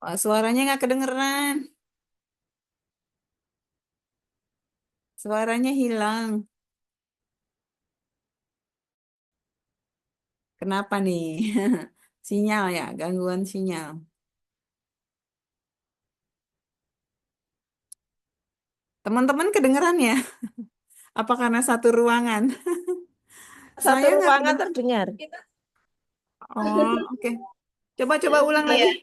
Oh, suaranya nggak kedengeran. Suaranya hilang. Kenapa nih? Sinyal ya, gangguan sinyal. Teman-teman kedengeran ya? Apa karena satu ruangan? Satu Saya nggak ruangan kedengeran. terdengar. Oh, oke. Coba-coba ulang lagi. Iya.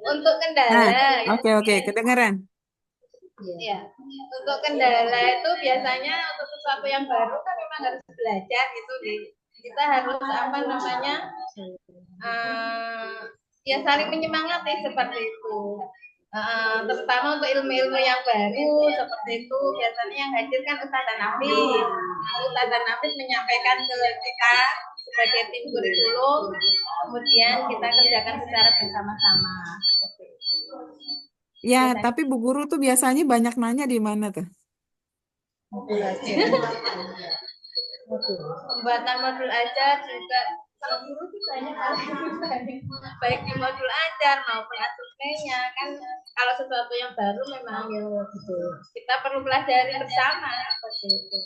Untuk Nah, kendala oke, kedengeran. ya, untuk kendala itu biasanya untuk sesuatu yang baru kan memang harus belajar gitu kita harus apa namanya ya saling menyemangati seperti itu. Terutama untuk ilmu-ilmu yang baru seperti itu biasanya yang hadir kan Ustazah Nafis. Ustazah Nafis menyampaikan ke kita sebagai tim kurikulum, kemudian kita kerjakan secara bersama-sama. Ya, Biasanya tapi Bu Guru tuh biasanya banyak nanya di mana tuh? pembuatan modul ajar juga kalau guru sih banyak baik di modul ajar maupun asesmennya kan kalau sesuatu yang baru memang ya kita perlu pelajari bersama seperti itu.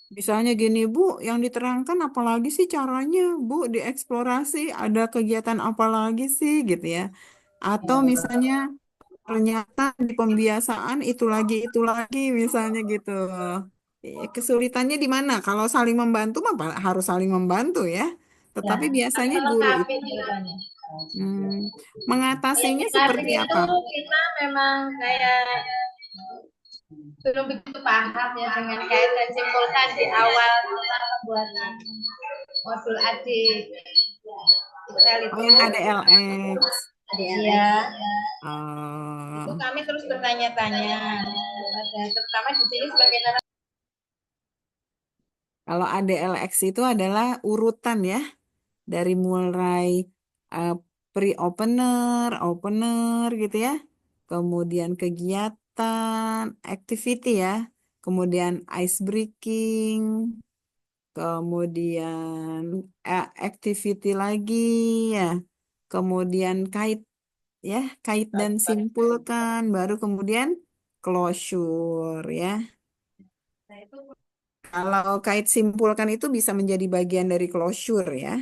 Misalnya gini, Bu, yang diterangkan apalagi sih caranya, Bu, dieksplorasi, ada kegiatan apa lagi sih, gitu ya. Atau misalnya ternyata di pembiasaan itu lagi, misalnya gitu. Kesulitannya di mana? Kalau saling membantu, mah harus saling membantu ya. Ya, Tetapi tapi biasanya guru itu melengkapi ceritanya. Ya, mengatasinya melengkapi seperti itu apa? kita memang kayak belum begitu paham ya dengan kayak dan simpulkan di awal tentang pembuatan modul adik Excel Oh, itu. yang ada LX. Iya, itu Oh, kami terus bertanya-tanya kepada terutama di sini sebagai narasumber. kalau ADLX itu adalah urutan ya, dari mulai eh, pre-opener, opener gitu ya, kemudian kegiatan, activity ya, kemudian ice breaking, kemudian activity lagi ya, kemudian kait ya, kait dan simpulkan, baru kemudian closure ya. Kalau kait simpulkan itu bisa menjadi bagian dari closure ya.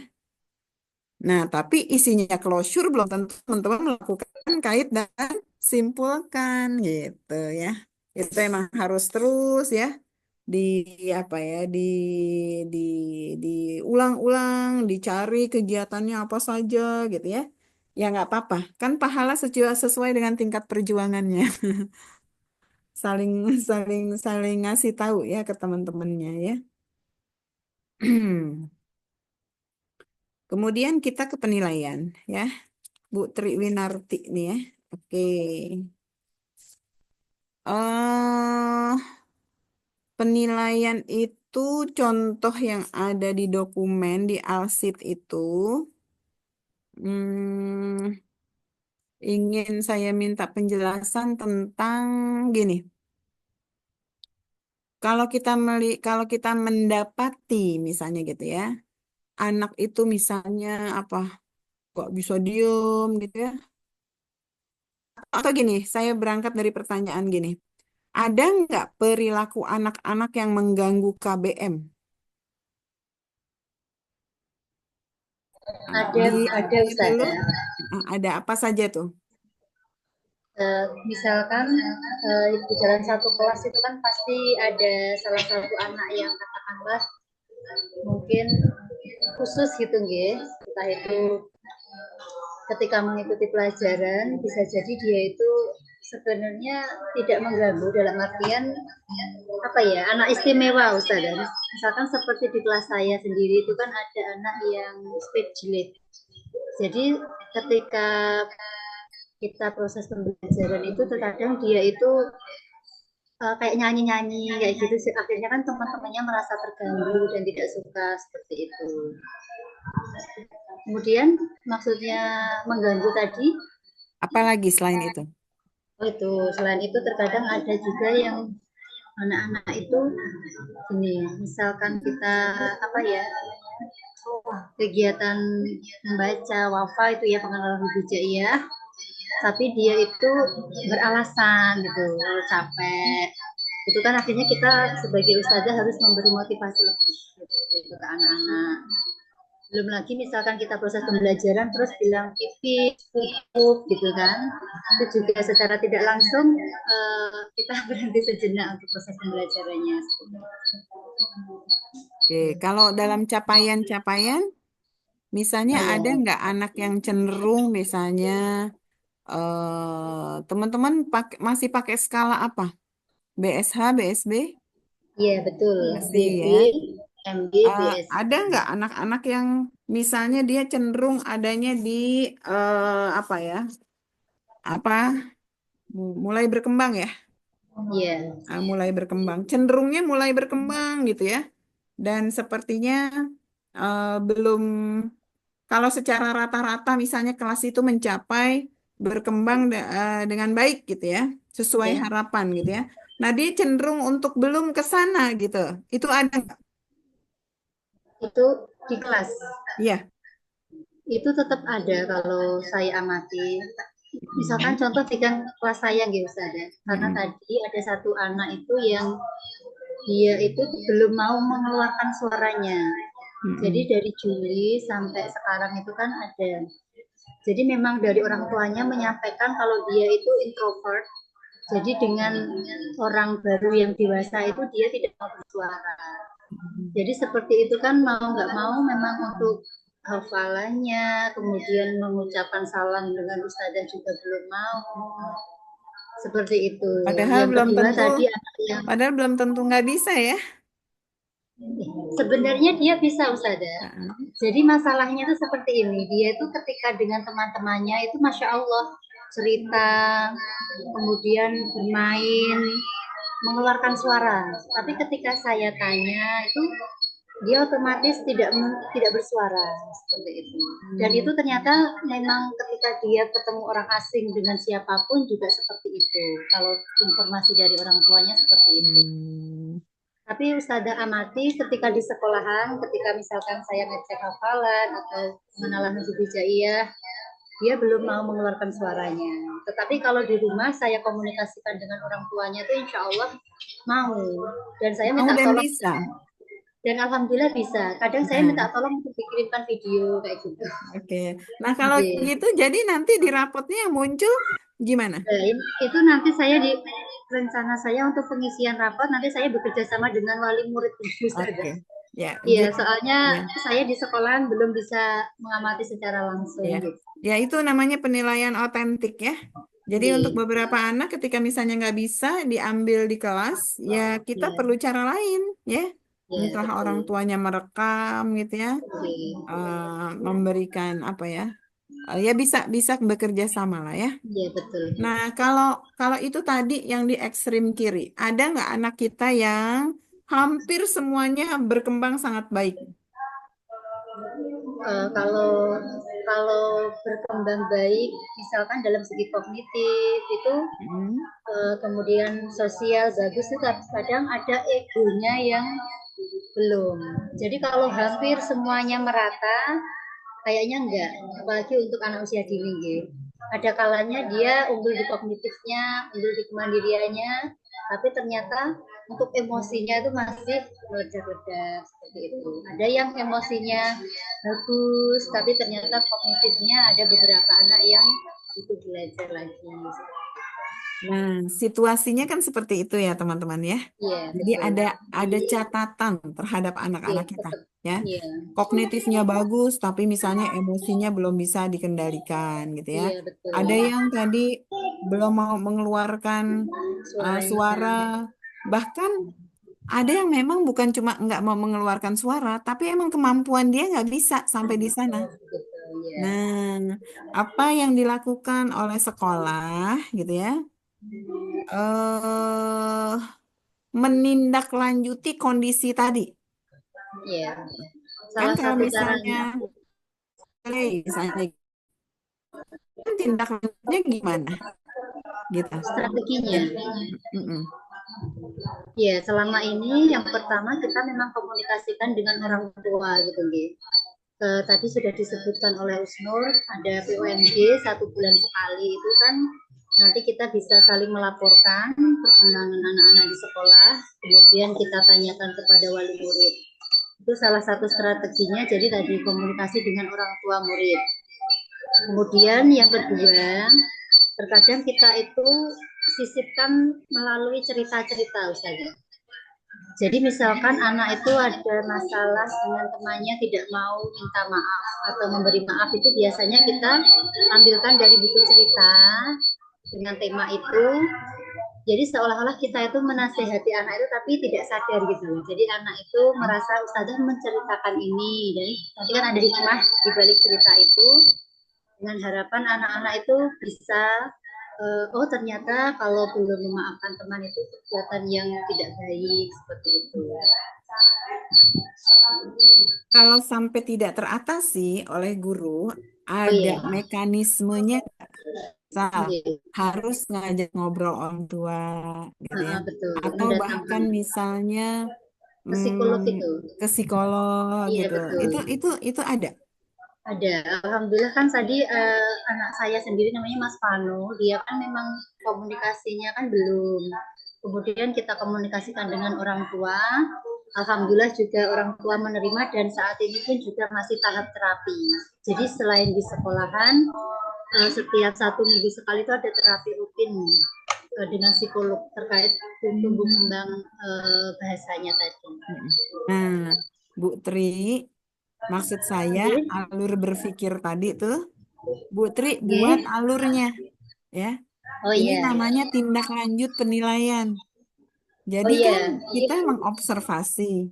Nah, tapi isinya closure belum tentu teman-teman melakukan kait dan simpulkan gitu ya. Itu emang harus terus ya di apa ya di diulang-ulang, dicari kegiatannya apa saja gitu ya. Ya nggak apa-apa, kan pahala sesuai dengan tingkat perjuangannya. Saling saling saling ngasih tahu ya ke teman-temannya ya. Kemudian kita ke penilaian ya. Bu Triwinarti nih ya. Oke. Penilaian itu contoh yang ada di dokumen di Alsit itu hmm, ingin saya minta penjelasan tentang gini. Kalau kita mendapati misalnya gitu ya, anak itu misalnya apa kok bisa diem gitu ya. Atau gini, saya berangkat dari pertanyaan gini. Ada nggak perilaku anak-anak yang mengganggu KBM? Nah, Ada di ada Alsit dulu Ustazah. ada apa saja tuh? Misalkan di dalam satu kelas itu kan pasti ada salah satu anak yang katakanlah mungkin khusus gitu nggih. Entah itu ketika mengikuti pelajaran bisa jadi dia itu sebenarnya tidak mengganggu dalam artian apa ya anak istimewa Ustazah. Misalkan seperti di kelas saya sendiri itu kan ada anak yang speech delay. Jadi ketika kita proses pembelajaran itu terkadang dia itu kayak nyanyi-nyanyi kayak gitu sih. Akhirnya kan teman-temannya merasa terganggu dan tidak suka seperti itu. Kemudian maksudnya mengganggu tadi Apalagi selain itu? Oh itu, selain itu terkadang ada juga yang anak-anak itu ini, misalkan kita apa ya, kegiatan membaca wafa itu ya pengenalan hijaiyah, tapi dia itu beralasan gitu, capek. Itu kan akhirnya kita sebagai ustazah harus memberi motivasi lebih gitu, ke anak-anak. Belum lagi misalkan kita proses pembelajaran terus bilang pipis, pupuk gitu kan. Itu juga secara tidak langsung kita berhenti sejenak untuk proses pembelajarannya. Oke, kalau dalam capaian-capaian, misalnya Oh ada ya, nggak anak yang cenderung misalnya teman-teman masih pakai skala apa? BSH, BSB? iya betul. Masih BB, ya. MG, Eh, BS. ada nggak anak-anak yang misalnya dia cenderung adanya di apa ya? Apa mulai berkembang ya? Iya, Mulai berkembang. Cenderungnya mulai berkembang gitu ya. Dan sepertinya belum kalau secara rata-rata misalnya kelas itu mencapai berkembang dengan baik gitu ya, sesuai ya. harapan gitu ya. Nah, dia cenderung untuk belum ke sana gitu. Itu ada nggak? Itu di kelas. Iya. Itu tetap ada kalau saya amati. Misalkan Mm-mm. contoh di kan kelas saya nggak usah ada. Karena Mm-mm. tadi ada satu anak itu yang dia itu belum mau mengeluarkan suaranya. Jadi Mm-mm. dari Juli sampai sekarang itu kan ada. Jadi memang dari orang tuanya menyampaikan kalau dia itu introvert. Jadi dengan orang baru yang dewasa itu dia tidak mau bersuara. Jadi seperti itu kan mau nggak mau memang untuk hafalannya, kemudian mengucapkan salam dengan ustazah juga belum mau. Seperti itu. Padahal Yang belum kedua tentu, tadi anak yang padahal belum tentu nggak bisa ya. sebenarnya dia bisa ustazah. Heeh. Jadi masalahnya itu seperti ini. Dia itu ketika dengan teman-temannya itu masya Allah cerita, kemudian bermain, mengeluarkan suara. Tapi ketika saya tanya itu dia otomatis tidak bersuara seperti itu. Dan Hmm. itu ternyata memang ketika dia ketemu orang asing dengan siapapun juga seperti itu. Kalau informasi dari orang tuanya seperti itu. Hmm. Tapi Ustazah amati ketika di sekolahan, ketika misalkan saya ngecek hafalan atau mengenal huruf hijaiyah, dia belum mau mengeluarkan suaranya. Tetapi kalau di rumah saya komunikasikan dengan orang tuanya itu insya Allah mau. Dan saya Mau minta dan tolong bisa. dan alhamdulillah bisa. Kadang saya minta Nah, tolong untuk dikirimkan video kayak gitu. oke. Nah, kalau Oke. gitu jadi nanti di rapotnya yang muncul gimana? Nah, itu nanti saya di rencana saya untuk pengisian rapat nanti saya bekerja sama dengan wali murid Oke. Ustazah. Ya, Iya, jadi soalnya ya, saya di sekolahan belum bisa mengamati secara langsung ya. gitu. Ya itu namanya penilaian otentik ya. Jadi untuk Oke. beberapa anak ketika misalnya nggak bisa diambil di kelas, ya kita Ya, perlu cara lain ya. ya Entah orang betul. tuanya merekam gitu ya, Oke. memberikan apa ya, ya bisa bisa bekerja sama lah ya. Iya betul. Nah, kalau kalau itu tadi yang di ekstrim kiri, ada nggak anak kita yang hampir semuanya berkembang sangat baik? Kalau kalau berkembang baik, misalkan dalam segi kognitif itu, Hmm. kemudian sosial bagus itu kadang ada egonya yang belum. Jadi kalau hampir semuanya merata, kayaknya enggak. Apalagi untuk anak usia dini gitu. Ada kalanya dia unggul di kognitifnya, unggul di kemandiriannya, tapi ternyata untuk emosinya itu masih meledak-ledak seperti itu. Ada yang emosinya bagus, tapi ternyata kognitifnya ada beberapa anak yang itu belajar lagi. Nah, situasinya kan seperti itu ya, teman-teman ya. Iya, Jadi betul. ada catatan terhadap Iya, anak-anak kita, tetap. ya. Iya, Kognitifnya bagus, tapi misalnya emosinya belum bisa dikendalikan, gitu ya. iya betul. Ada yang tadi belum mau mengeluarkan Suaranya. suara, bahkan ada yang memang bukan cuma nggak mau mengeluarkan suara, tapi emang kemampuan dia nggak bisa sampai di sana. Oh, betul. Iya. Nah, apa yang dilakukan oleh sekolah, gitu ya? eh Menindaklanjuti kondisi tadi. Iya. Kan Salah kalau satu misalnya, caranya misalnya kan tindak lanjutnya gimana? gitu. Strateginya. Mm-mm. Ya, selama ini yang pertama kita memang komunikasikan dengan orang tua gitu, nggih. Tadi sudah disebutkan oleh Usnur, ada POMG 1 bulan sekali itu kan nanti kita bisa saling melaporkan perkembangan anak-anak di sekolah, kemudian kita tanyakan kepada wali murid. Itu salah satu strateginya, jadi tadi komunikasi dengan orang tua murid. Kemudian yang kedua, terkadang kita itu sisipkan melalui cerita-cerita, Ustazah. Jadi misalkan anak itu ada masalah dengan temannya tidak mau minta maaf atau memberi maaf, itu biasanya kita ambilkan dari buku cerita dengan tema itu. Jadi seolah-olah kita itu menasehati anak itu tapi tidak sadar gitu. Jadi anak itu merasa Ustazah menceritakan ini. Jadi nanti kan ada hikmah di balik cerita itu, dengan harapan anak-anak itu bisa oh ternyata kalau belum memaafkan teman itu perbuatan yang tidak baik, seperti itu. Kalau sampai tidak teratasi oleh guru, Oh ada iya, mekanismenya misal iya. harus ngajak ngobrol orang tua gitu ya. Betul. Atau bahkan Mendatangkan misalnya psikolog itu. ke psikolog Iya gitu. betul. Itu ada. Ada. Alhamdulillah kan tadi anak saya sendiri namanya Mas Pano, dia kan memang komunikasinya kan belum. Kemudian kita komunikasikan dengan orang tua. Alhamdulillah juga orang tua menerima dan saat ini pun juga masih tahap terapi. Jadi selain di sekolahan, setiap 1 minggu sekali itu ada terapi rutin dengan psikolog terkait tumbuh kembang bahasanya tadi. Nah, Bu Tri, maksud saya Oke. alur berpikir tadi tuh, Bu Tri Oke. buat alurnya ya. Oh Ini iya. namanya tindak lanjut penilaian. Oh Jadi kan iya. kita mengobservasi,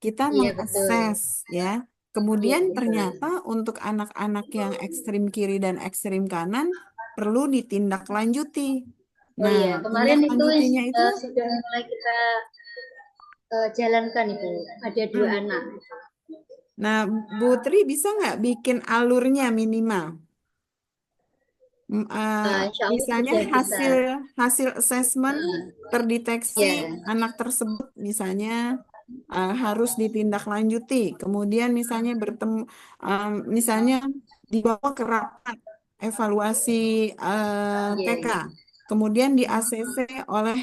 kita Iya betul. mengakses ya. Iya Kemudian betul. ternyata untuk anak-anak yang ekstrim kiri dan ekstrim kanan perlu ditindaklanjuti. Oh Nah, iya, kemarin itu tindaklanjutinya itu, sudah mulai kita jalankan itu. Ada 2 hmm. anak. Nah, Bu Tri bisa nggak bikin alurnya minimal? Insya Allah Misalnya sudah bisa. hasil assessment terdeteksi Ya, anak tersebut misalnya harus ditindaklanjuti. Kemudian misalnya misalnya dibawa ke rapat evaluasi TK. ya, Kemudian di ACC oleh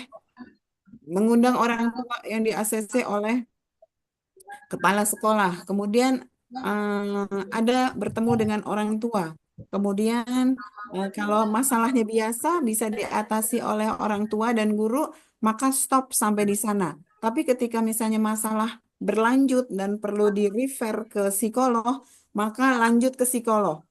mengundang orang tua yang di ACC oleh kepala sekolah. Kemudian ada bertemu dengan orang tua. Kemudian kalau masalahnya biasa bisa diatasi oleh orang tua dan guru, maka stop sampai di sana. Tapi ketika misalnya masalah berlanjut dan perlu di-refer ke psikolog, maka lanjut ke psikolog.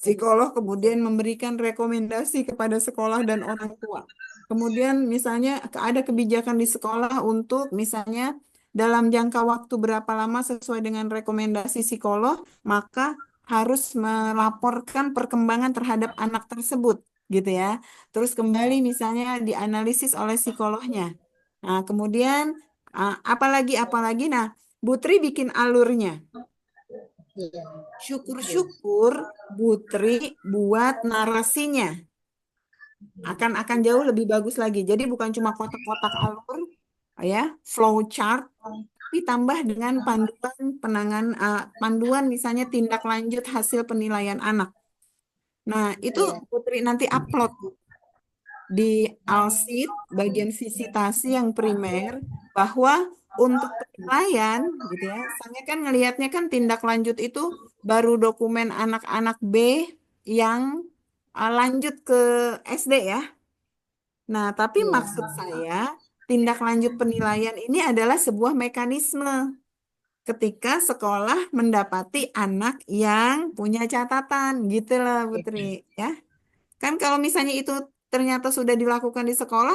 Psikolog kemudian memberikan rekomendasi kepada sekolah dan orang tua. Kemudian misalnya ada kebijakan di sekolah untuk misalnya dalam jangka waktu berapa lama sesuai dengan rekomendasi psikolog, maka harus melaporkan perkembangan terhadap anak tersebut, gitu ya. Terus kembali misalnya dianalisis oleh psikolognya. Nah, kemudian apalagi, nah, Butri bikin alurnya. ya. Syukur-syukur Butri buat narasinya. Akan jauh lebih bagus lagi. Jadi bukan cuma kotak-kotak alur, ya, flow chart, tapi tambah dengan panduan misalnya tindak lanjut hasil penilaian anak. Nah, itu Iya. Putri nanti upload di Alsid bagian visitasi yang primer bahwa untuk penilaian gitu ya, saya kan ngelihatnya kan tindak lanjut itu baru dokumen anak-anak B yang lanjut ke SD ya. Nah, tapi Iya. maksud saya tindak lanjut penilaian ini adalah sebuah mekanisme ketika sekolah mendapati anak yang punya catatan gitu lah Putri ya. Kan kalau misalnya itu ternyata sudah dilakukan di sekolah,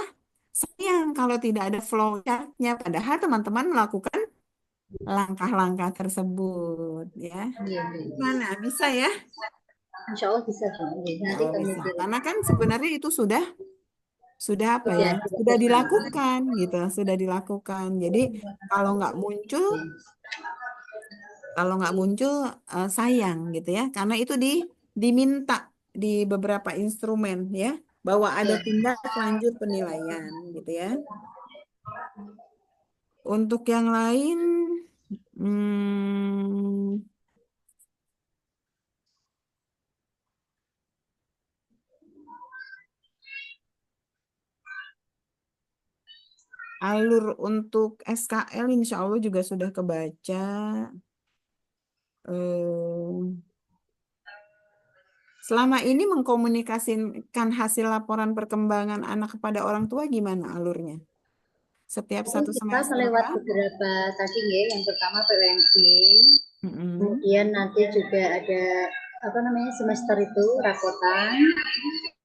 sayang kalau tidak ada flow chart-nya padahal teman-teman melakukan langkah-langkah tersebut ya. Iya, iya. Mana bisa ya? Insya Allah bisa, Bu. Iya, Ya nanti Allah kami bisa. kirim. Karena kan sebenarnya itu sudah apa ya? Sudah Sudah dilakukan. dilakukan gitu, sudah dilakukan. Jadi kalau nggak muncul Kalau nggak muncul sayang gitu ya, karena itu diminta di beberapa instrumen ya, bahwa ada Ya. tindak lanjut penilaian gitu ya. Untuk yang lain, hmm, alur untuk SKL insya Allah juga sudah kebaca. Eh, Selama ini mengkomunikasikan hasil laporan perkembangan anak kepada orang tua gimana alurnya? Setiap Itu satu kita semester melewat kah? beberapa tadi ya, yang pertama PWMG, Mm-mm. kemudian nanti juga ada apa namanya semester itu rapotan,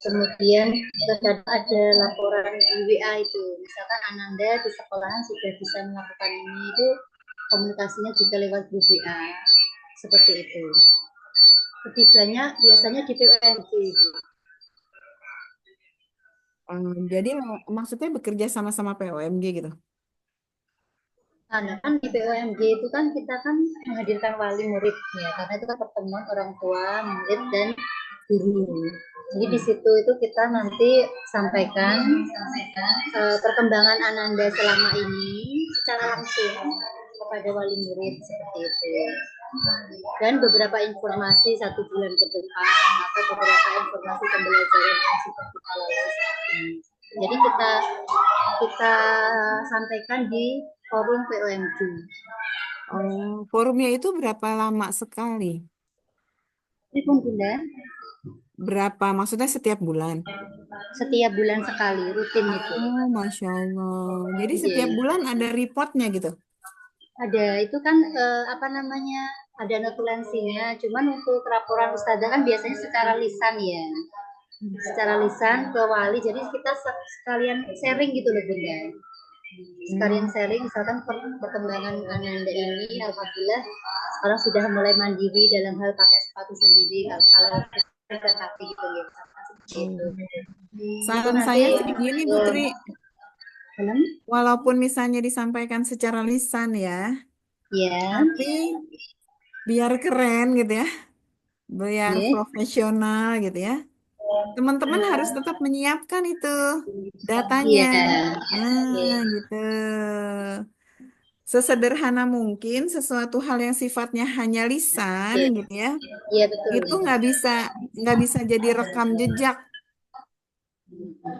kemudian terkadang ada laporan di WA itu, misalkan Ananda di sekolahan sudah bisa melakukan ini, itu komunikasinya juga lewat grup WA, seperti itu. Lebih banyak biasanya di PWMG. Jadi maksudnya bekerja sama-sama POMG gitu. Karena kan di POMG itu kan kita kan menghadirkan wali murid ya, karena itu kan pertemuan orang tua, murid dan guru. Jadi di situ itu kita nanti sampaikan perkembangan Ananda selama ini secara langsung kepada wali murid seperti itu. Dan beberapa informasi 1 bulan ke depan atau beberapa informasi pembelajaran yang sudah kita lalui. Jadi kita sampaikan di forum POMG. Forumnya itu berapa lama sekali? Ini pun Bunda, Berapa? Maksudnya setiap bulan? setiap bulan sekali, rutin itu. Oh, Masya Allah. Jadi setiap Iya. bulan ada reportnya gitu. Ada, itu kan apa namanya, ada notulensinya. Cuman untuk laporan ustazah kan biasanya secara lisan ya. Secara lisan ke wali, jadi kita sekalian sharing gitu loh Bunda. Sekalian Hmm. sharing, misalkan perkembangan Ananda ini, alhamdulillah sekarang sudah mulai mandiri dalam hal pakai sepatu sendiri, kalau kita kaki gitu ya. Gitu. Oh. Itu Saran nanti saya sih gini, Bu Tri. dalam Walaupun misalnya disampaikan secara lisan ya, ya, tapi biar keren gitu ya, biar ya, profesional gitu ya. Teman-teman harus tetap menyiapkan itu datanya. iya, Nah, iya, gitu. Sesederhana mungkin sesuatu hal yang sifatnya hanya lisan iya, gitu ya, iya betul. itu nggak bisa jadi rekam jejak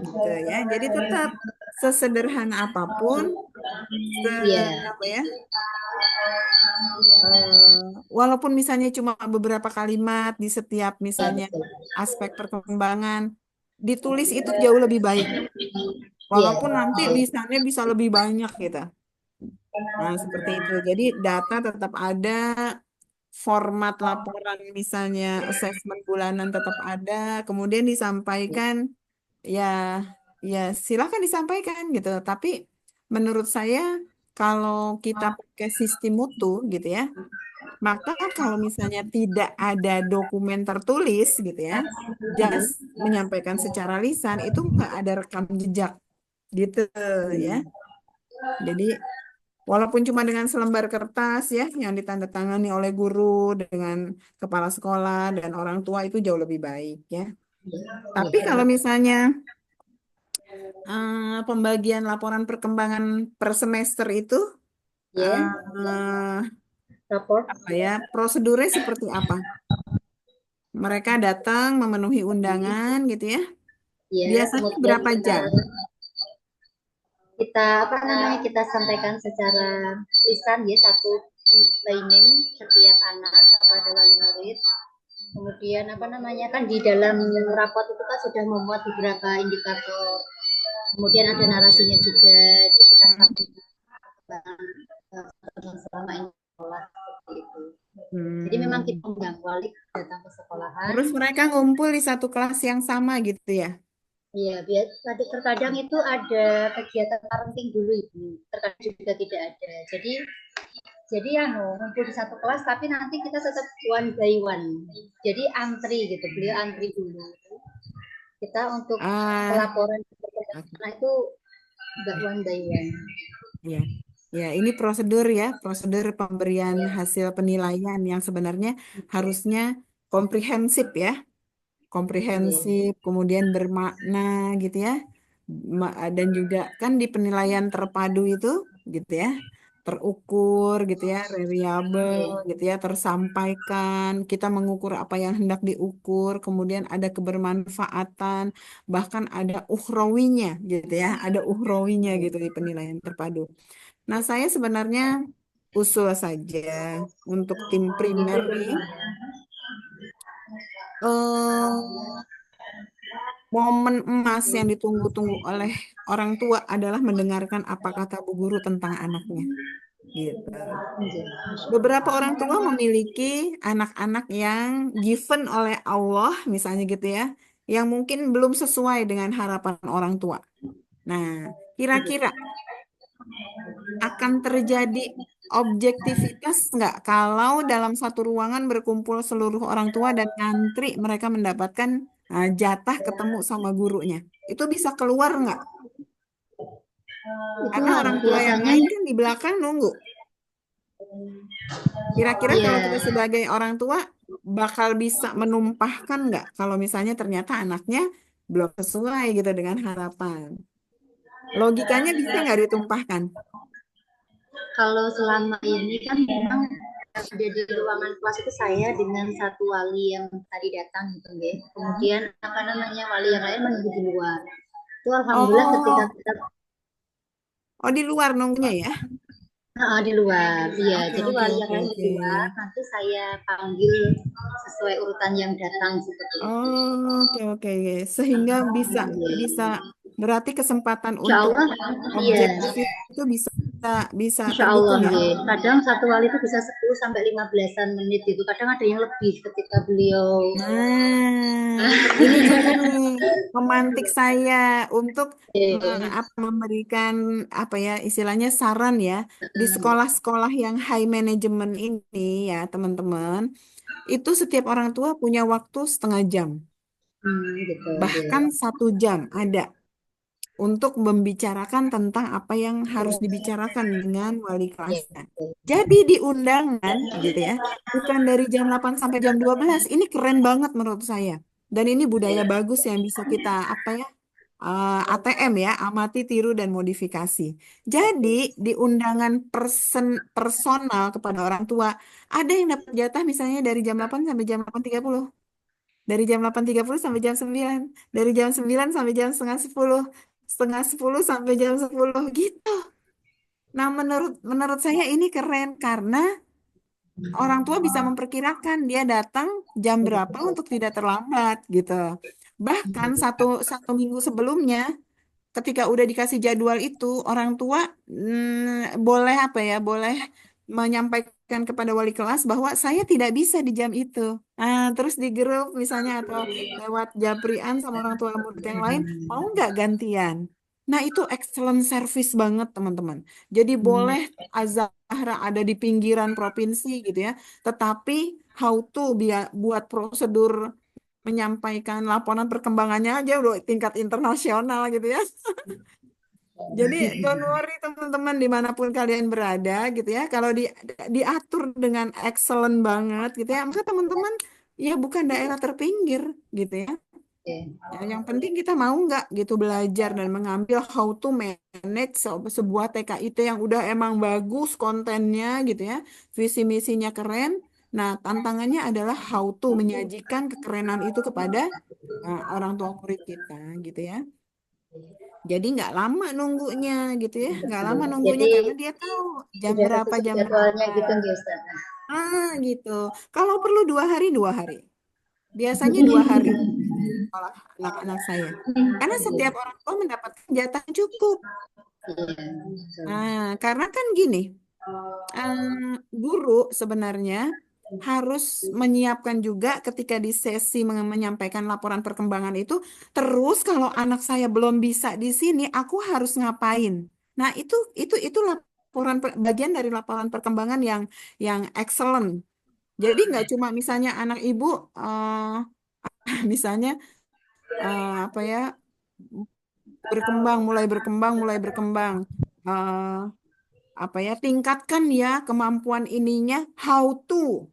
gitu ya. Jadi tetap sesederhana apapun, se Iya, apa ya, walaupun misalnya cuma beberapa kalimat di setiap iya misalnya betul. aspek perkembangan, ditulis itu jauh lebih baik. Iya, Walaupun nanti iya, lisannya bisa lebih banyak gitu. Nah, seperti itu. Jadi data tetap ada, format laporan misalnya assessment bulanan tetap ada, kemudian disampaikan ya ya silakan disampaikan gitu. Tapi menurut saya kalau kita pakai sistem mutu gitu ya, maka kalau misalnya tidak ada dokumen tertulis gitu ya, just menyampaikan secara lisan itu nggak ada rekam jejak gitu ya. Jadi walaupun cuma dengan selembar kertas ya yang ditandatangani oleh guru dengan kepala sekolah dan orang tua itu jauh lebih baik ya. Tapi kalau misalnya pembagian laporan perkembangan per semester itu iya, eh, raport, apa ya prosedurnya seperti apa? Mereka datang memenuhi undangan gitu ya. iya, Biasanya kemudian berapa kita jam? kita apa namanya, kita sampaikan secara lisan ya, satu lining setiap anak kepada wali murid. Kemudian apa namanya, kan di dalam raport itu kan sudah memuat beberapa indikator. Kemudian ada narasinya juga, itu kita Hmm. sampaikan selama ini sekolah seperti itu. Jadi memang kita Hmm. undang wali datang ke sekolahan. Terus mereka ngumpul di satu kelas yang sama gitu ya. Iya, biar terkadang itu ada kegiatan parenting dulu ibu, terkadang juga tidak ada. Jadi ngumpul di satu kelas, tapi nanti kita tetap one by one. Jadi antri gitu, beliau antri dulu. Kita untuk Ah, pelaporan oke. nah itu enggak one by one. Ya, ya, ini prosedur pemberian hasil penilaian yang sebenarnya harusnya komprehensif ya. komprehensif, kemudian bermakna gitu ya. Dan juga kan di penilaian terpadu itu gitu ya, terukur gitu ya, reliable gitu ya, tersampaikan, kita mengukur apa yang hendak diukur, kemudian ada kebermanfaatan, bahkan ada ukhrawinya gitu ya, ada ukhrawinya gitu di penilaian terpadu. Nah, saya sebenarnya usul saja untuk tim primer nih, eh, momen emas yang ditunggu-tunggu oleh orang tua adalah mendengarkan apa kata bu guru tentang anaknya, gitu. Beberapa orang tua memiliki anak-anak yang given oleh Allah, misalnya gitu ya, yang mungkin belum sesuai dengan harapan orang tua. Nah, kira-kira akan terjadi objektivitas nggak kalau dalam satu ruangan berkumpul seluruh orang tua dan ngantri mereka mendapatkan jatah ketemu sama gurunya? Itu bisa keluar nggak? Itu Karena orang tua yang biasanya lain kan di belakang nunggu. Kira-kira kalau kita ya sebagai orang tua bakal bisa menumpahkan nggak kalau misalnya ternyata anaknya belum sesuai gitu dengan harapan? Logikanya bisa nggak ditumpahkan? kalau selama ini kan memang yang ada di ruangan kelas itu saya dengan satu wali yang tadi datang gitu ya. Kemudian apa namanya wali yang lain menunggu di luar. Itu alhamdulillah ketika Oh, kita oh di luar nunggunya ya? di luar, iya. Oke, Jadi oke, wali yang oke, lain oke. di luar, nanti saya panggil sesuai urutan yang datang seperti itu. Oh, oke, oke, oke. Sehingga bisa bisa berarti kesempatan Insya untuk Allah, iya. objektif itu bisa bisa Insya Allah, terdukung ya. ya. Kadang satu wali itu bisa 10 sampai 15-an menit itu. Kadang ada yang lebih ketika beliau. Nah, ini juga nih memantik saya untuk memberikan apa ya istilahnya saran ya di sekolah-sekolah yang high management ini ya teman-teman. Itu setiap orang tua punya waktu setengah jam, Gitu, bahkan ya. 1 jam ada untuk membicarakan tentang apa yang harus dibicarakan dengan wali Ya, kelasnya. Jadi di undangan gitu ya, bukan dari jam 8 sampai jam 12. Ini keren banget menurut saya. Dan ini budaya bagus yang bisa kita apa ya? ATM ya, amati, tiru dan modifikasi. Jadi di undangan personal kepada orang tua, ada yang dapat jatah misalnya dari jam 8 sampai jam 8.30, dari jam 8.30 sampai jam 9, dari jam 9 sampai jam setengah 10, setengah 10 sampai jam 10 gitu. Nah, menurut menurut saya ini keren karena orang tua bisa memperkirakan dia datang jam berapa untuk tidak terlambat gitu. Bahkan satu satu minggu sebelumnya, ketika udah dikasih jadwal itu, orang tua boleh apa ya, boleh menyampaikan kepada wali kelas bahwa saya tidak bisa di jam itu. Nah, terus di grup misalnya atau lewat japrian sama orang tua murid yang lain, mau nggak gantian? Nah, itu excellent service banget, teman-teman. Jadi boleh Azahra ada di pinggiran provinsi gitu ya, tetapi how to buat prosedur menyampaikan laporan perkembangannya aja udah tingkat internasional gitu ya. Jadi don't worry teman-teman dimanapun kalian berada gitu ya. Kalau diatur dengan excellent banget gitu ya, maka teman-teman ya bukan daerah terpinggir gitu ya. Ya, yang penting kita mau nggak gitu belajar dan mengambil how to manage sebuah TKIT yang udah emang bagus kontennya gitu ya, visi misinya keren. Nah, tantangannya adalah how to menyajikan kekerenan itu kepada orang tua murid kita gitu ya. Jadi nggak lama nunggunya gitu ya, nggak lama nunggunya Jadi karena dia tahu jam sudah berapa tertutup jam jadwalnya berapa. gitu nggak Ustaz? Gitu. Kalau perlu 2 hari 2 hari. Biasanya 2 hari sekolah anak-anak saya. Karena setiap orang tua mendapatkan jatah cukup. Iya. Nah, karena kan gini, eh, guru sebenarnya harus menyiapkan juga ketika di sesi menyampaikan laporan perkembangan itu. Terus kalau anak saya belum bisa di sini, aku harus ngapain? Nah, itu laporan bagian dari laporan perkembangan yang excellent. Jadi nggak cuma misalnya anak ibu misalnya apa ya berkembang, mulai berkembang, mulai berkembang. Eh, apa ya tingkatkan ya kemampuan ininya how to.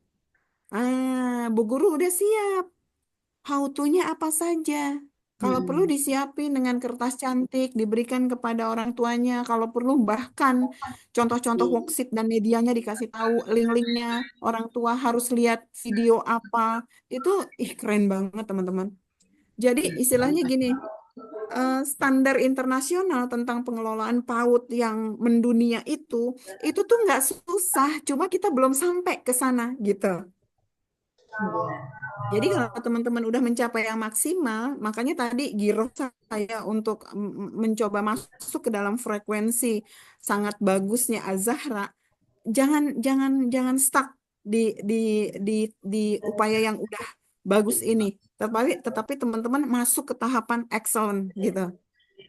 Bu guru udah siap how to-nya apa saja. Kalau perlu disiapin dengan kertas cantik, diberikan kepada orang tuanya. Kalau perlu bahkan contoh-contoh worksheet dan medianya dikasih tahu, link-linknya. Orang tua harus lihat video apa. Itu keren banget teman-teman. Jadi istilahnya gini, standar internasional tentang pengelolaan PAUD yang mendunia itu tuh nggak susah, cuma kita belum sampai ke sana gitu. Jadi kalau teman-teman udah mencapai yang maksimal, makanya tadi giroh saya untuk mencoba masuk ke dalam frekuensi sangat bagusnya Az-Zahra. Jangan jangan jangan stuck di di di di upaya yang udah bagus ini. Tetapi teman-teman masuk ke tahapan excellent gitu.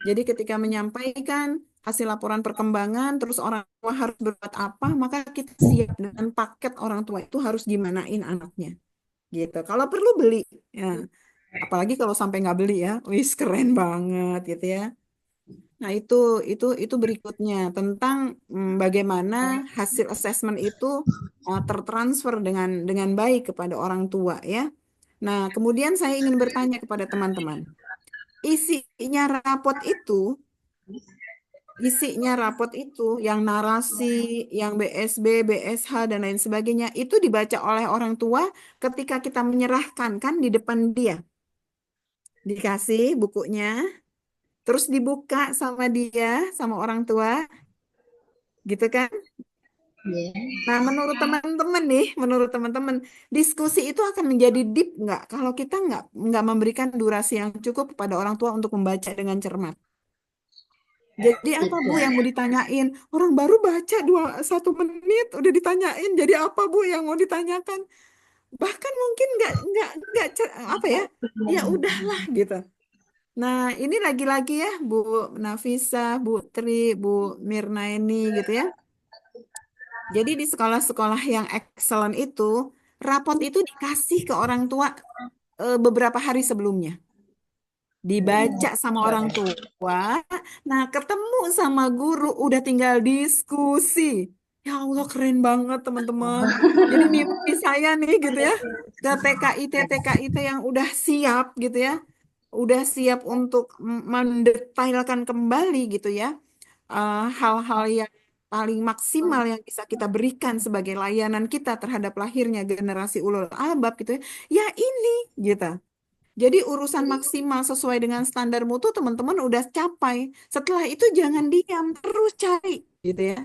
Jadi ketika menyampaikan hasil laporan perkembangan, terus orang tua harus berbuat apa, maka kita siap dengan paket orang tua itu harus gimanain anaknya gitu. Kalau perlu beli, ya. Apalagi kalau sampai nggak beli ya, wis keren banget gitu ya. Nah itu berikutnya tentang bagaimana hasil asesmen itu tertransfer dengan baik kepada orang tua ya. Nah kemudian saya ingin bertanya kepada teman-teman, isinya rapot itu isinya rapot itu yang narasi, yang BSB, BSH dan lain sebagainya itu dibaca oleh orang tua ketika kita menyerahkan kan di depan dia. Dikasih bukunya, terus dibuka sama dia, sama orang tua, gitu kan? Ya. Nah, menurut teman-teman, diskusi itu akan menjadi deep nggak kalau kita nggak memberikan durasi yang cukup kepada orang tua untuk membaca dengan cermat. Jadi apa Bu Tidak. yang mau ditanyain? Orang baru baca 1 menit udah ditanyain. Jadi apa Bu yang mau ditanyakan? Bahkan mungkin apa ya? Ya udahlah gitu. Nah, ini lagi-lagi ya Bu Nafisa, Bu Tri, Bu Mirna ini gitu ya. Jadi di sekolah-sekolah yang excellent itu, rapot itu dikasih ke orang tua beberapa hari sebelumnya. Dibaca sama orang tua, nah ketemu sama guru, udah tinggal diskusi. Ya Allah, keren banget teman-teman. Jadi mimpi saya nih gitu ya, ke TKIT yang udah siap gitu ya, udah siap untuk mendetailkan kembali gitu ya, hal-hal yang paling maksimal yang bisa kita berikan sebagai layanan kita terhadap lahirnya generasi ulul albab gitu ya, ya ini gitu. Jadi urusan maksimal sesuai dengan standar mutu teman-teman udah capai. Setelah itu jangan diam, terus cari gitu ya.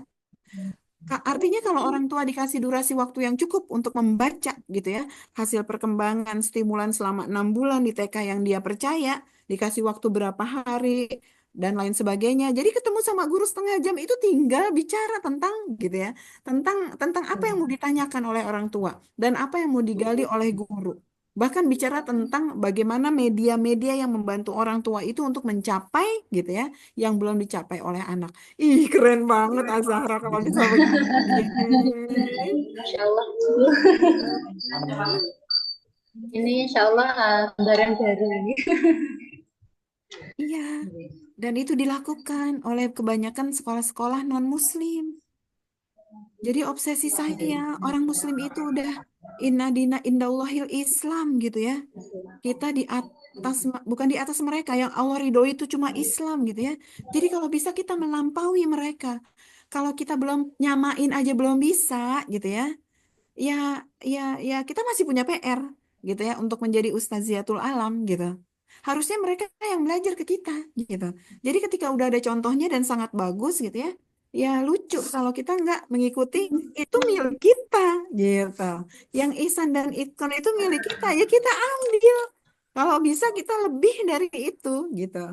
Artinya kalau orang tua dikasih durasi waktu yang cukup untuk membaca gitu ya, hasil perkembangan stimulan selama 6 bulan di TK yang dia percaya, dikasih waktu berapa hari dan lain sebagainya. Jadi ketemu sama guru setengah jam itu tinggal bicara tentang gitu ya, tentang tentang apa yang mau ditanyakan oleh orang tua dan apa yang mau digali oleh guru. Bahkan bicara tentang bagaimana media-media yang membantu orang tua itu untuk mencapai gitu ya, yang belum dicapai oleh anak. Ih, keren banget Azahra kalau bisa begini. Masya Allah. Ini insya Allah gambaran baru ini. Iya, dan itu dilakukan oleh kebanyakan sekolah-sekolah non-Muslim. Jadi obsesi saya, orang Muslim itu udah inna dina indallahil Islam gitu ya. Kita di atas, bukan di atas mereka, yang Allah ridhoi itu cuma Islam gitu ya. Jadi kalau bisa kita melampaui mereka. Kalau kita belum nyamain aja belum bisa gitu ya. Ya, ya kita masih punya PR gitu ya untuk menjadi ustaziatul alam gitu. Harusnya mereka yang belajar ke kita gitu. Jadi ketika udah ada contohnya dan sangat bagus gitu ya, ya lucu kalau kita nggak mengikuti itu milik kita gitu. Yang Ihsan dan Itkon itu milik kita ya kita ambil. Kalau bisa kita lebih dari itu gitu.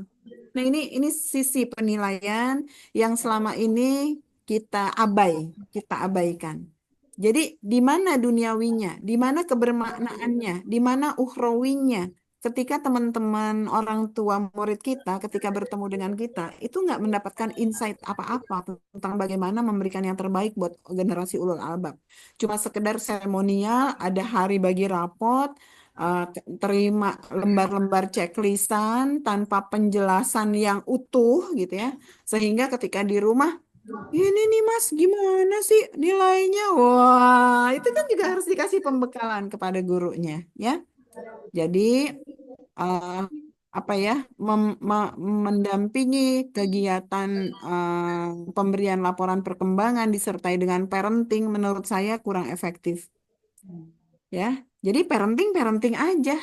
Nah ini sisi penilaian yang selama ini kita abaikan. Jadi di mana duniawinya, di mana kebermaknaannya, di mana ukhrawinya. Ketika teman-teman orang tua murid kita, ketika bertemu dengan kita, itu nggak mendapatkan insight apa-apa tentang bagaimana memberikan yang terbaik buat generasi ulul albab. Cuma sekedar seremonial, ada hari bagi rapot, terima lembar-lembar checklistan tanpa penjelasan yang utuh gitu ya. Sehingga ketika di rumah ini nih Mas, gimana sih nilainya? Wah, itu kan juga harus dikasih pembekalan kepada gurunya, ya. Jadi eh, apa ya mendampingi kegiatan pemberian laporan perkembangan disertai dengan parenting menurut saya kurang efektif ya. Jadi parenting parenting aja.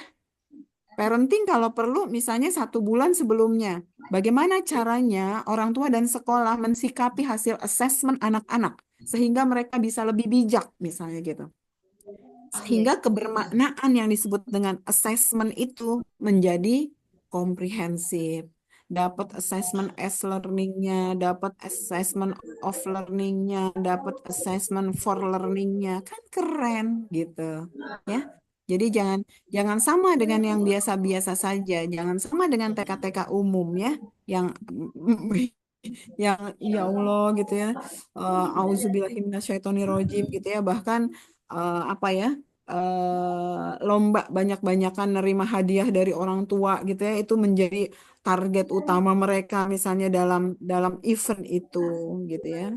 Parenting kalau perlu misalnya 1 bulan sebelumnya. Bagaimana caranya orang tua dan sekolah mensikapi hasil asesmen anak-anak sehingga mereka bisa lebih bijak misalnya gitu. Sehingga kebermaknaan yang disebut dengan assessment itu menjadi komprehensif. Dapat assessment as learning-nya, dapat assessment of learning-nya, dapat assessment for learning-nya. Kan keren gitu. Ya. Jadi jangan jangan sama dengan yang biasa-biasa saja, jangan sama dengan TK-TK umum ya, yang yang ya Allah gitu ya, auzubillahiminasyaitonirrojim gitu ya, bahkan apa ya, lomba banyak-banyakan nerima hadiah dari orang tua gitu ya, itu menjadi target utama mereka misalnya dalam dalam event itu gitu ya.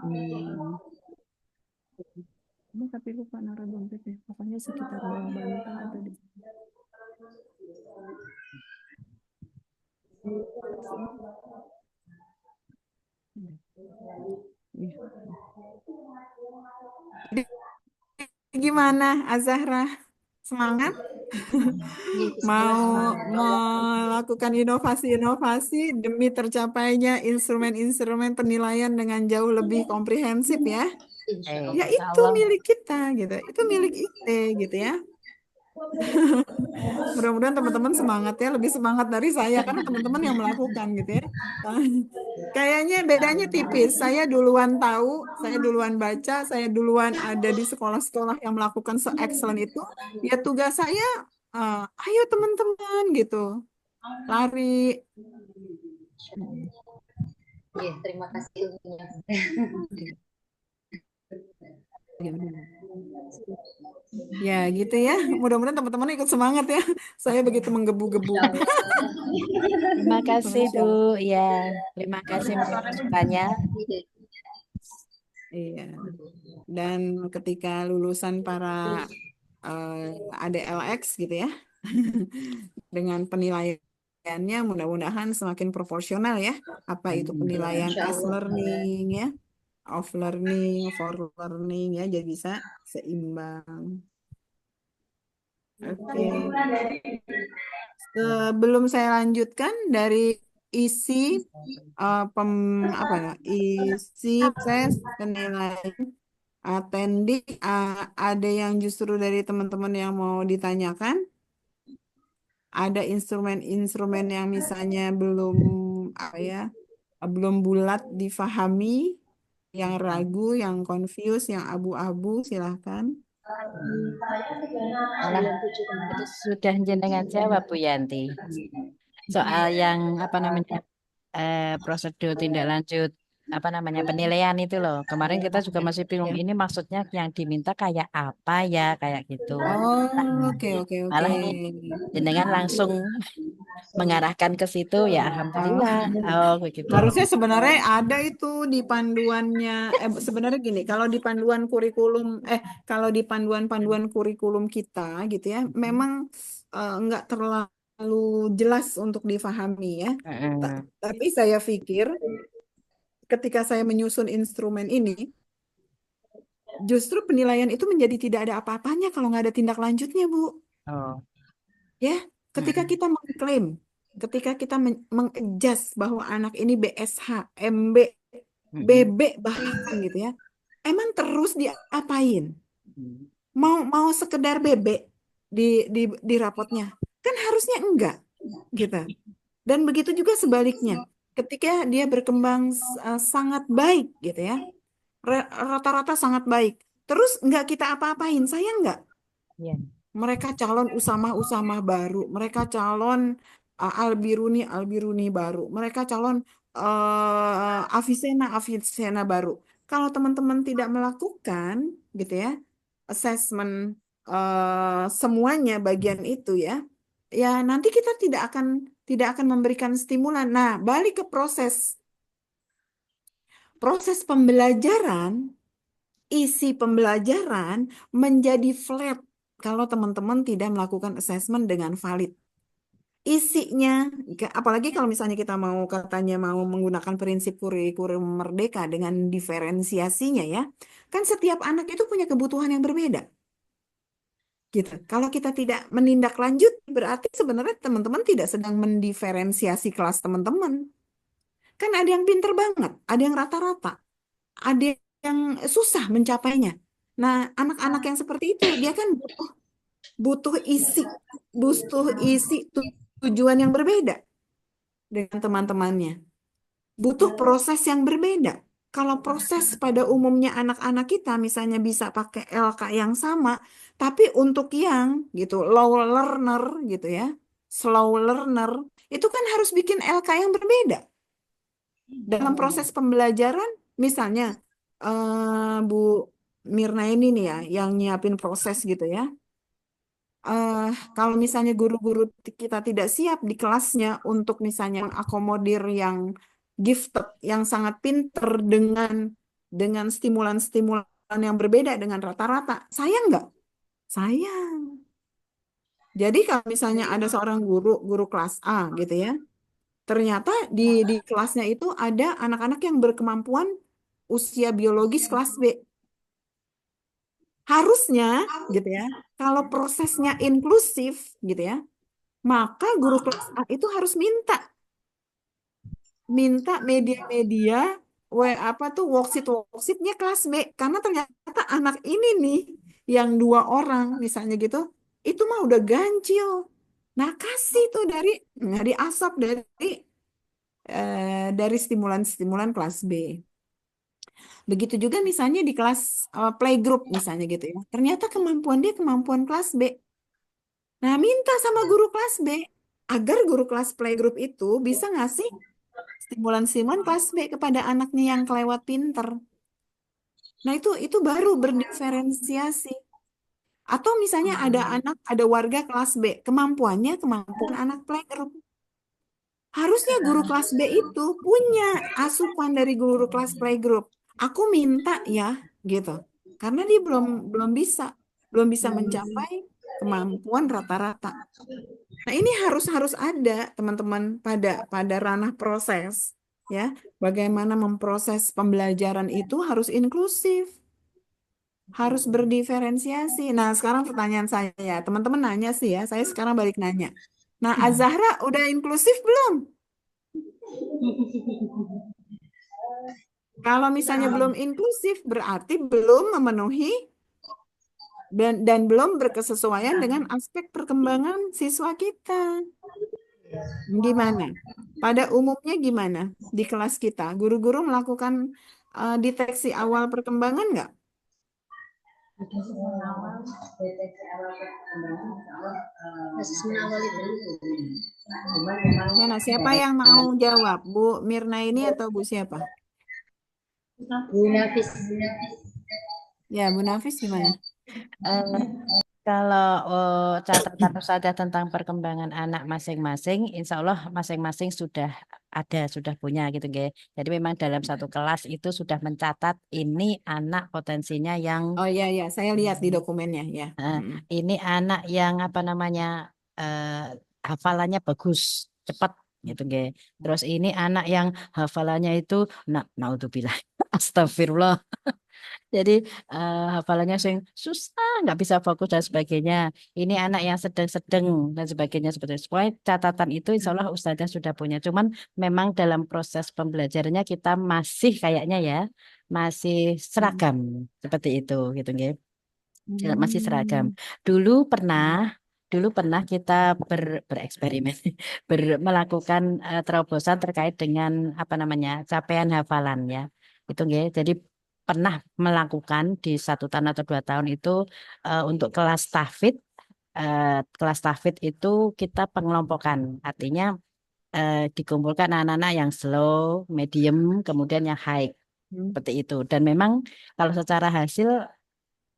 Hmm. Tapi lupa naruh dompetnya. Pokoknya sekitar bawah bantal atau di. Jadi gimana, Azahra? Semangat? Mau melakukan inovasi-inovasi demi tercapainya instrumen-instrumen penilaian dengan jauh lebih komprehensif ya? Ya itu milik kita gitu, itu milik IT gitu ya. Mudah-mudahan teman-teman semangat ya, lebih semangat dari saya karena teman-teman yang melakukan gitu ya. Kayaknya bedanya tipis. Saya duluan tahu, saya duluan baca, saya duluan ada di sekolah-sekolah yang melakukan se-excellent itu. Ya tugas saya, ayo teman-teman gitu, lari. Iya, terima kasih ilmunya. Ya gitu ya. Mudah-mudahan teman-teman ikut semangat ya. Saya begitu menggebu-gebu. Terima kasih, Masya Bu. Allah. Ya, terima kasih masukannya. Iya. Dan ketika lulusan para ADLX gitu ya, dengan penilaiannya mudah-mudahan semakin proporsional ya. Apa itu penilaian as learning ya, of learning, for learning ya, jadi bisa seimbang. Oke. Sebelum saya lanjutkan dari isi apa ya, isi tes penilaian attending, ada yang justru dari teman-teman yang mau ditanyakan, ada instrumen-instrumen yang misalnya belum apa ya, belum bulat difahami, yang ragu, yang confused, yang abu-abu, silahkan. Malah itu sudah jenengan jawab, Bu Yanti. Soal yang apa namanya prosedur tindak lanjut apa namanya penilaian itu loh. Kemarin kita juga masih bingung Ya. ini maksudnya yang diminta kayak apa ya kayak gitu. Oh, Nah, oke. malah ini jenengan langsung mengarahkan ke situ ya alhamdulillah. Oh begitu. Harusnya sebenarnya ada itu di panduannya. Sebenarnya gini, kalau di panduan kurikulum, kalau di panduan-panduan kurikulum kita gitu ya, memang nggak terlalu jelas untuk difahami ya. Tapi saya pikir ketika saya menyusun instrumen ini, justru penilaian itu menjadi tidak ada apa-apanya kalau nggak ada tindak lanjutnya, Bu. Oh. Ya, ketika kita mengklaim, ketika kita mengadjust bahwa anak ini BSH, MB, BB bahkan gitu ya, emang terus diapain? Mau sekedar BB di rapotnya, kan harusnya enggak, gitu. Dan begitu juga sebaliknya, ketika dia berkembang sangat baik, gitu ya, rata-rata sangat baik, terus enggak kita apa-apain, saya enggak. Yeah. Mereka calon Usamah baru, mereka calon Albiruni baru, mereka calon Avicenna baru. Kalau teman-teman tidak melakukan, gitu ya, assessment semuanya bagian itu ya, ya nanti kita tidak akan memberikan stimulan. Nah, balik ke proses. proses pembelajaran, isi pembelajaran menjadi flat kalau teman-teman tidak melakukan assessment dengan valid. Isinya, apalagi kalau misalnya kita mau katanya mau menggunakan prinsip kurikulum merdeka dengan diferensiasinya ya, kan setiap anak itu punya kebutuhan yang berbeda. Gitu. Kalau kita tidak menindaklanjuti, berarti sebenarnya teman-teman tidak sedang mendiferensiasi kelas teman-teman. Kan ada yang pinter banget, ada yang rata-rata, ada yang susah mencapainya. Nah, anak-anak yang seperti itu, dia kan butuh isi tujuan yang berbeda dengan teman-temannya. Butuh proses yang berbeda. Kalau proses pada umumnya anak-anak kita misalnya bisa pakai LK yang sama, tapi untuk yang gitu low learner gitu ya, slow learner, itu kan harus bikin LK yang berbeda. Dalam proses pembelajaran, misalnya Bu Mirna ini nih ya, yang nyiapin proses gitu ya. Kalau misalnya guru-guru kita tidak siap di kelasnya untuk misalnya mengakomodir yang gifted, yang sangat pinter dengan stimulan-stimulan yang berbeda dengan rata-rata, sayang nggak? Sayang. Jadi kalau misalnya ada seorang guru kelas A gitu ya, ternyata di kelasnya itu ada anak-anak yang berkemampuan usia biologis kelas B. Harusnya gitu ya, kalau prosesnya inklusif gitu ya, maka guru kelas A itu harus minta media-media apa tuh worksheetnya kelas B, karena ternyata anak ini nih yang 2 orang misalnya gitu itu mah udah ganjil. Nah, kasih tuh dari asap dari stimulan-stimulan kelas B. Begitu juga misalnya di kelas playgroup misalnya gitu ya. Ternyata kemampuan dia kemampuan kelas B. Nah, minta sama guru kelas B agar guru kelas playgroup itu bisa ngasih stimulan-stimulan kelas B kepada anaknya yang kelewat pinter. Nah, itu baru berdiferensiasi. Atau misalnya ada warga kelas B, kemampuan anak playgroup. Harusnya guru kelas B itu punya asupan dari guru kelas playgroup. Aku minta ya, gitu. Karena dia belum bisa mencapai kemampuan rata-rata. Nah, ini harus ada teman-teman pada ranah proses ya. Bagaimana memproses pembelajaran itu harus inklusif, harus berdiferensiasi. Nah, sekarang pertanyaan saya, teman-teman nanya sih ya, saya sekarang balik nanya. Nah, Azahra udah inklusif belum? Kalau misalnya belum inklusif berarti belum memenuhi dan belum berkesesuaian dengan aspek perkembangan siswa kita. Gimana? Pada umumnya gimana di kelas kita? Guru-guru melakukan deteksi awal perkembangan nggak? Asesmen awal itu. Mana? Siapa yang mau jawab? Bu Mirna ini atau Bu siapa? Bu Nafis. Ya, Bu Nafis gimana? Kalau catatan saja tentang perkembangan anak masing-masing, insya Allah masing-masing sudah punya gitu, guys. Jadi memang dalam satu kelas itu sudah mencatat ini anak potensinya yang Oh iya, ya, saya lihat di dokumennya ya. ini anak yang apa namanya hafalannya bagus, cepat gitu, guys. Terus ini anak yang hafalannya itu naudzubillah, astagfirullah. Jadi hafalannya sing susah, nggak bisa fokus dan sebagainya. Ini anak yang sedang-sedang dan sebagainya seperti itu. Supaya catatan itu insya Allah Ustazah sudah punya. Cuman memang dalam proses pembelajarannya kita masih kayaknya ya, masih seragam seperti itu gitu nggih. Masih seragam. Dulu pernah kita bereksperimen, melakukan terobosan terkait dengan apa namanya capaian hafalan ya. Itu nggih. Jadi pernah melakukan di 1 tahun atau 2 tahun itu untuk kelas tahfidz itu kita pengelompokan, artinya dikumpulkan anak-anak yang slow, medium, kemudian yang high seperti itu. Dan memang kalau secara hasil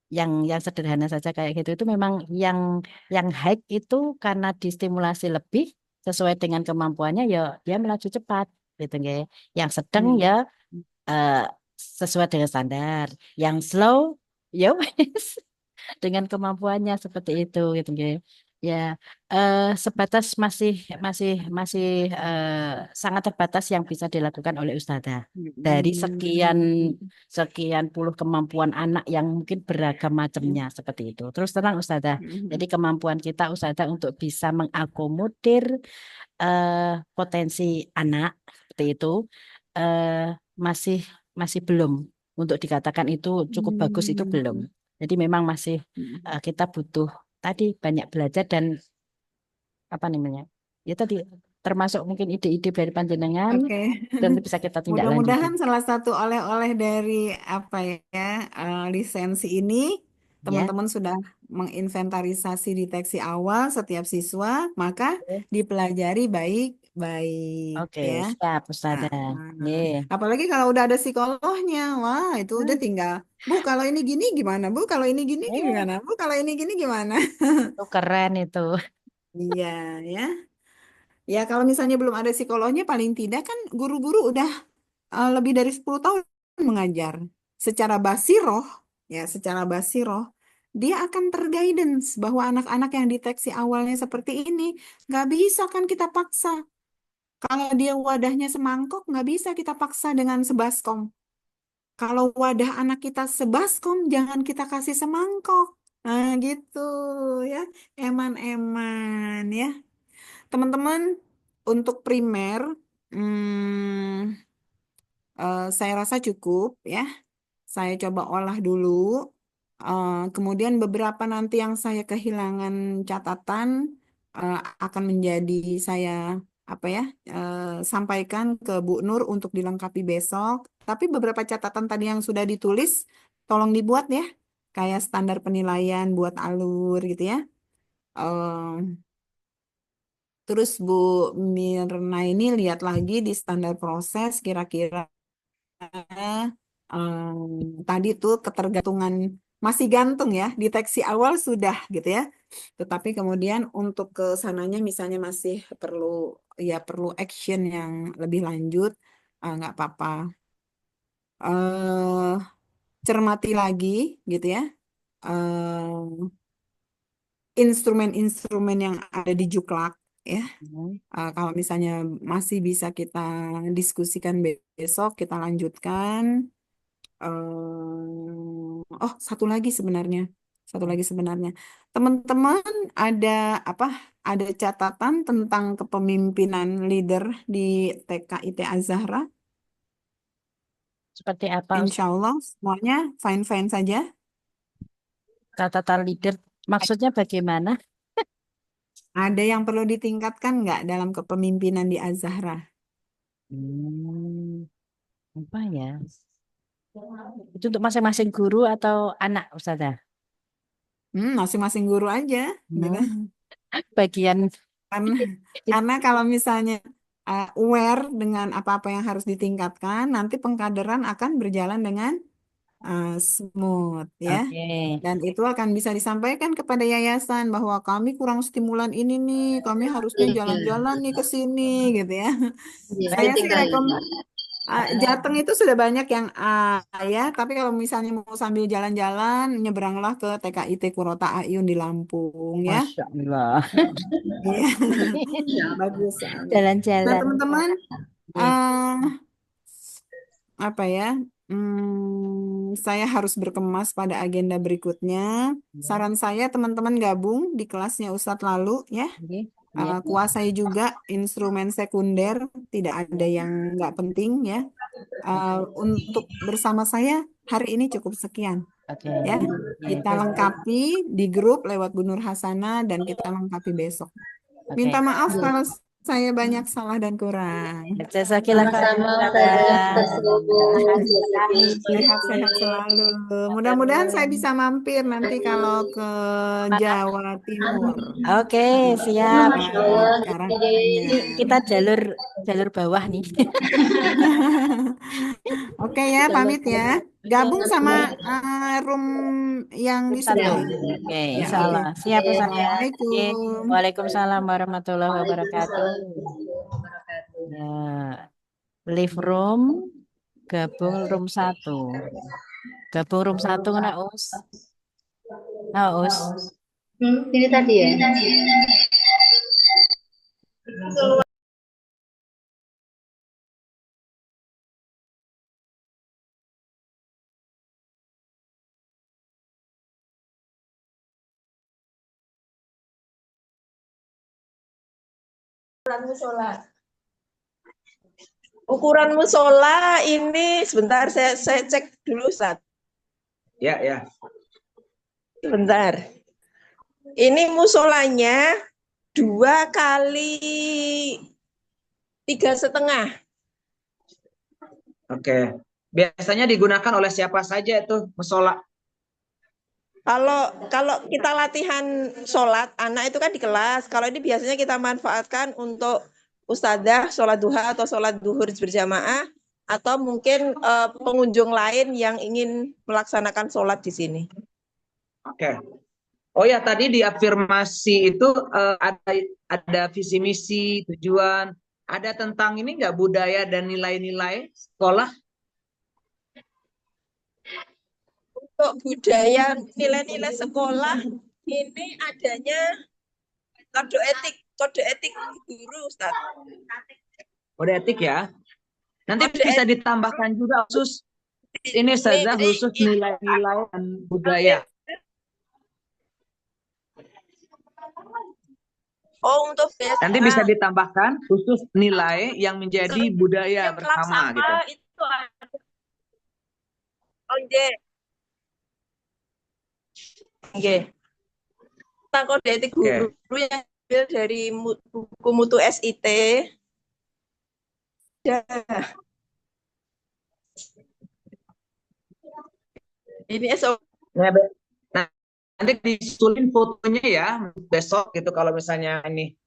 yang sederhana saja kayak gitu itu memang yang high itu karena distimulasi lebih sesuai dengan kemampuannya ya dia melaju cepat gitu nggih. Yang sedang ya eh, sesuai dengan standar. Yang slow, ya wes, dengan kemampuannya seperti itu gitu ya. Ya, sebatas masih masih masih sangat terbatas yang bisa dilakukan oleh Ustazah. Dari sekian Hmm. sekian puluh kemampuan anak yang mungkin beragam macamnya seperti itu. Terus terang Ustazah, jadi kemampuan kita Ustazah untuk bisa mengakomodir potensi anak seperti itu eh, masih masih belum untuk dikatakan itu cukup bagus itu belum. Jadi memang masih kita butuh tadi banyak belajar dan apa namanya? Ya tadi termasuk mungkin ide-ide dari panjenengan Oke. dan bisa kita tindak lanjuti. Mudah-mudahan salah satu oleh-oleh dari apa ya lisensi ini Ya. teman-teman sudah menginventarisasi deteksi awal setiap siswa, maka Oke, dipelajari baik-baik Oke, ya. siap Nah, Ustazah. nah, Ye. apalagi kalau udah ada psikolognya, wah itu udah Hmm, tinggal, Bu kalau ini gini gimana? Bu kalau ini gini eh, gimana? Bu kalau ini gini gimana? itu keren itu. Iya ya. Ya kalau misalnya belum ada psikolognya paling tidak kan guru-guru udah lebih dari 10 tahun mengajar secara basiroh, ya secara basiroh, dia akan terguidance bahwa anak-anak yang deteksi awalnya seperti ini, nggak bisa kan kita paksa. Kalau dia wadahnya semangkok, nggak bisa kita paksa dengan sebaskom. Kalau wadah anak kita sebaskom, jangan kita kasih semangkok. Nah gitu ya, eman-eman ya. Teman-teman, untuk primer, hmm, saya rasa cukup ya. Saya coba olah dulu. Kemudian beberapa nanti yang saya kehilangan catatan eh, akan menjadi saya apa ya sampaikan ke Bu Nur untuk dilengkapi besok. Tapi beberapa catatan tadi yang sudah ditulis, tolong dibuat ya, kayak standar penilaian buat alur gitu ya. Eh, Terus Bu Mirna ini lihat lagi di standar proses kira-kira tadi tuh ketergantungan masih gantung ya, deteksi awal sudah gitu ya. Tetapi kemudian untuk ke sananya misalnya masih perlu action yang lebih lanjut, nggak apa-apa. eh Cermati lagi gitu ya. Instrumen-instrumen yang ada di Juklak ya. Hmm, Kalau misalnya masih bisa kita diskusikan besok, kita lanjutkan. Satu lagi sebenarnya. Satu lagi sebenarnya. Teman-teman ada apa? Ada catatan tentang kepemimpinan leader di TKIT Az-Zahra? Seperti apa Insya Ustaz? Allah semuanya fine-fine saja. Catatan leader maksudnya bagaimana? Ada yang perlu ditingkatkan nggak dalam kepemimpinan di Az-Zahra? Hmm, apa ya? Itu untuk masing-masing guru atau anak Ustazah? Masing-masing guru aja, gitu. Hmm, bagian Karena, karena kalau misalnya aware dengan apa-apa yang harus ditingkatkan, nanti pengkaderan akan berjalan dengan smooth ya. Oke. Dan itu akan bisa disampaikan kepada yayasan bahwa kami kurang stimulan ini nih, kami harusnya Iya, jalan-jalan nih ke sini gitu ya. iya, Saya sih kritikal. Jateng itu sudah banyak yang A ya, tapi kalau misalnya mau sambil jalan-jalan, nyebranglah ke TKIT Kurota Ayun di Lampung ya. Masya Allah. Iya, bagus soalnya. Nah, Jalan-jalan. teman-teman, Iya. eh apa ya? Saya harus berkemas pada agenda berikutnya. Saran saya teman-teman gabung di kelasnya Ustadz lalu ya. Oke. Iya. Kuasai juga instrumen sekunder, tidak ada yang nggak penting ya. Untuk bersama saya hari ini cukup sekian Oke. ya. Iya. Kita lengkapi di grup lewat Bu Nur Hasana dan kita lengkapi besok. Minta Oke. maaf kalau saya banyak salah dan kurang. Jazakillah Sama-sama khairan, Ustazah Ustazah. tersebut. Terima kasih sekali. Sehat-sehat selalu. Mudah-mudahan saya bisa mampir nanti kalau ke Mana? Jawa Timur. Oke, siap. Masya Nah, Allah. sekarang Jadi, Kita jalur jalur bawah nih. oke ya, Jalur pamit ya. bawah. Gabung sama Baik. room yang Jam satu. disebelah. Oke, Ya, insya oke. Allah. Siap, Ustazah. Oke. Assalamualaikum. Waalaikumsalam warahmatullahi wabarakatuh. Waalaikumsalam warahmatullahi wabarakatuh. Ya, leave room. gabung room 1. Gabung room 1 kena us. Nah, us. Ini tadi ya. Musola. Ukuran musola ini sebentar saya cek dulu Ustaz. Ya, ya. Sebentar. Ini musolanya 2 kali 3,5. Oke. Biasanya digunakan oleh siapa saja itu musola? Kalau kita latihan sholat, anak itu kan di kelas. Kalau ini biasanya kita manfaatkan untuk ustadzah sholat duha atau sholat duhur berjamaah, atau mungkin pengunjung lain yang ingin melaksanakan sholat di sini. Oke. Oh ya, tadi di afirmasi itu ada visi misi, tujuan, ada tentang ini nggak, budaya dan nilai-nilai sekolah? Untuk budaya nilai-nilai sekolah ini adanya kode etik guru, Ustaz. Kode etik ya. Nanti Kode bisa etik. ditambahkan juga khusus ini saja, khusus nilai-nilai dan budaya. Oh, untuk Nanti bisa ditambahkan khusus nilai yang menjadi budaya yang bersama sama gitu. itu ada. Oh, nggih. Tentang kode etik guru yang diambil dari buku mutu SIT. Ya. Ini SOP. Nah, nanti disusulin fotonya ya besok gitu kalau misalnya ini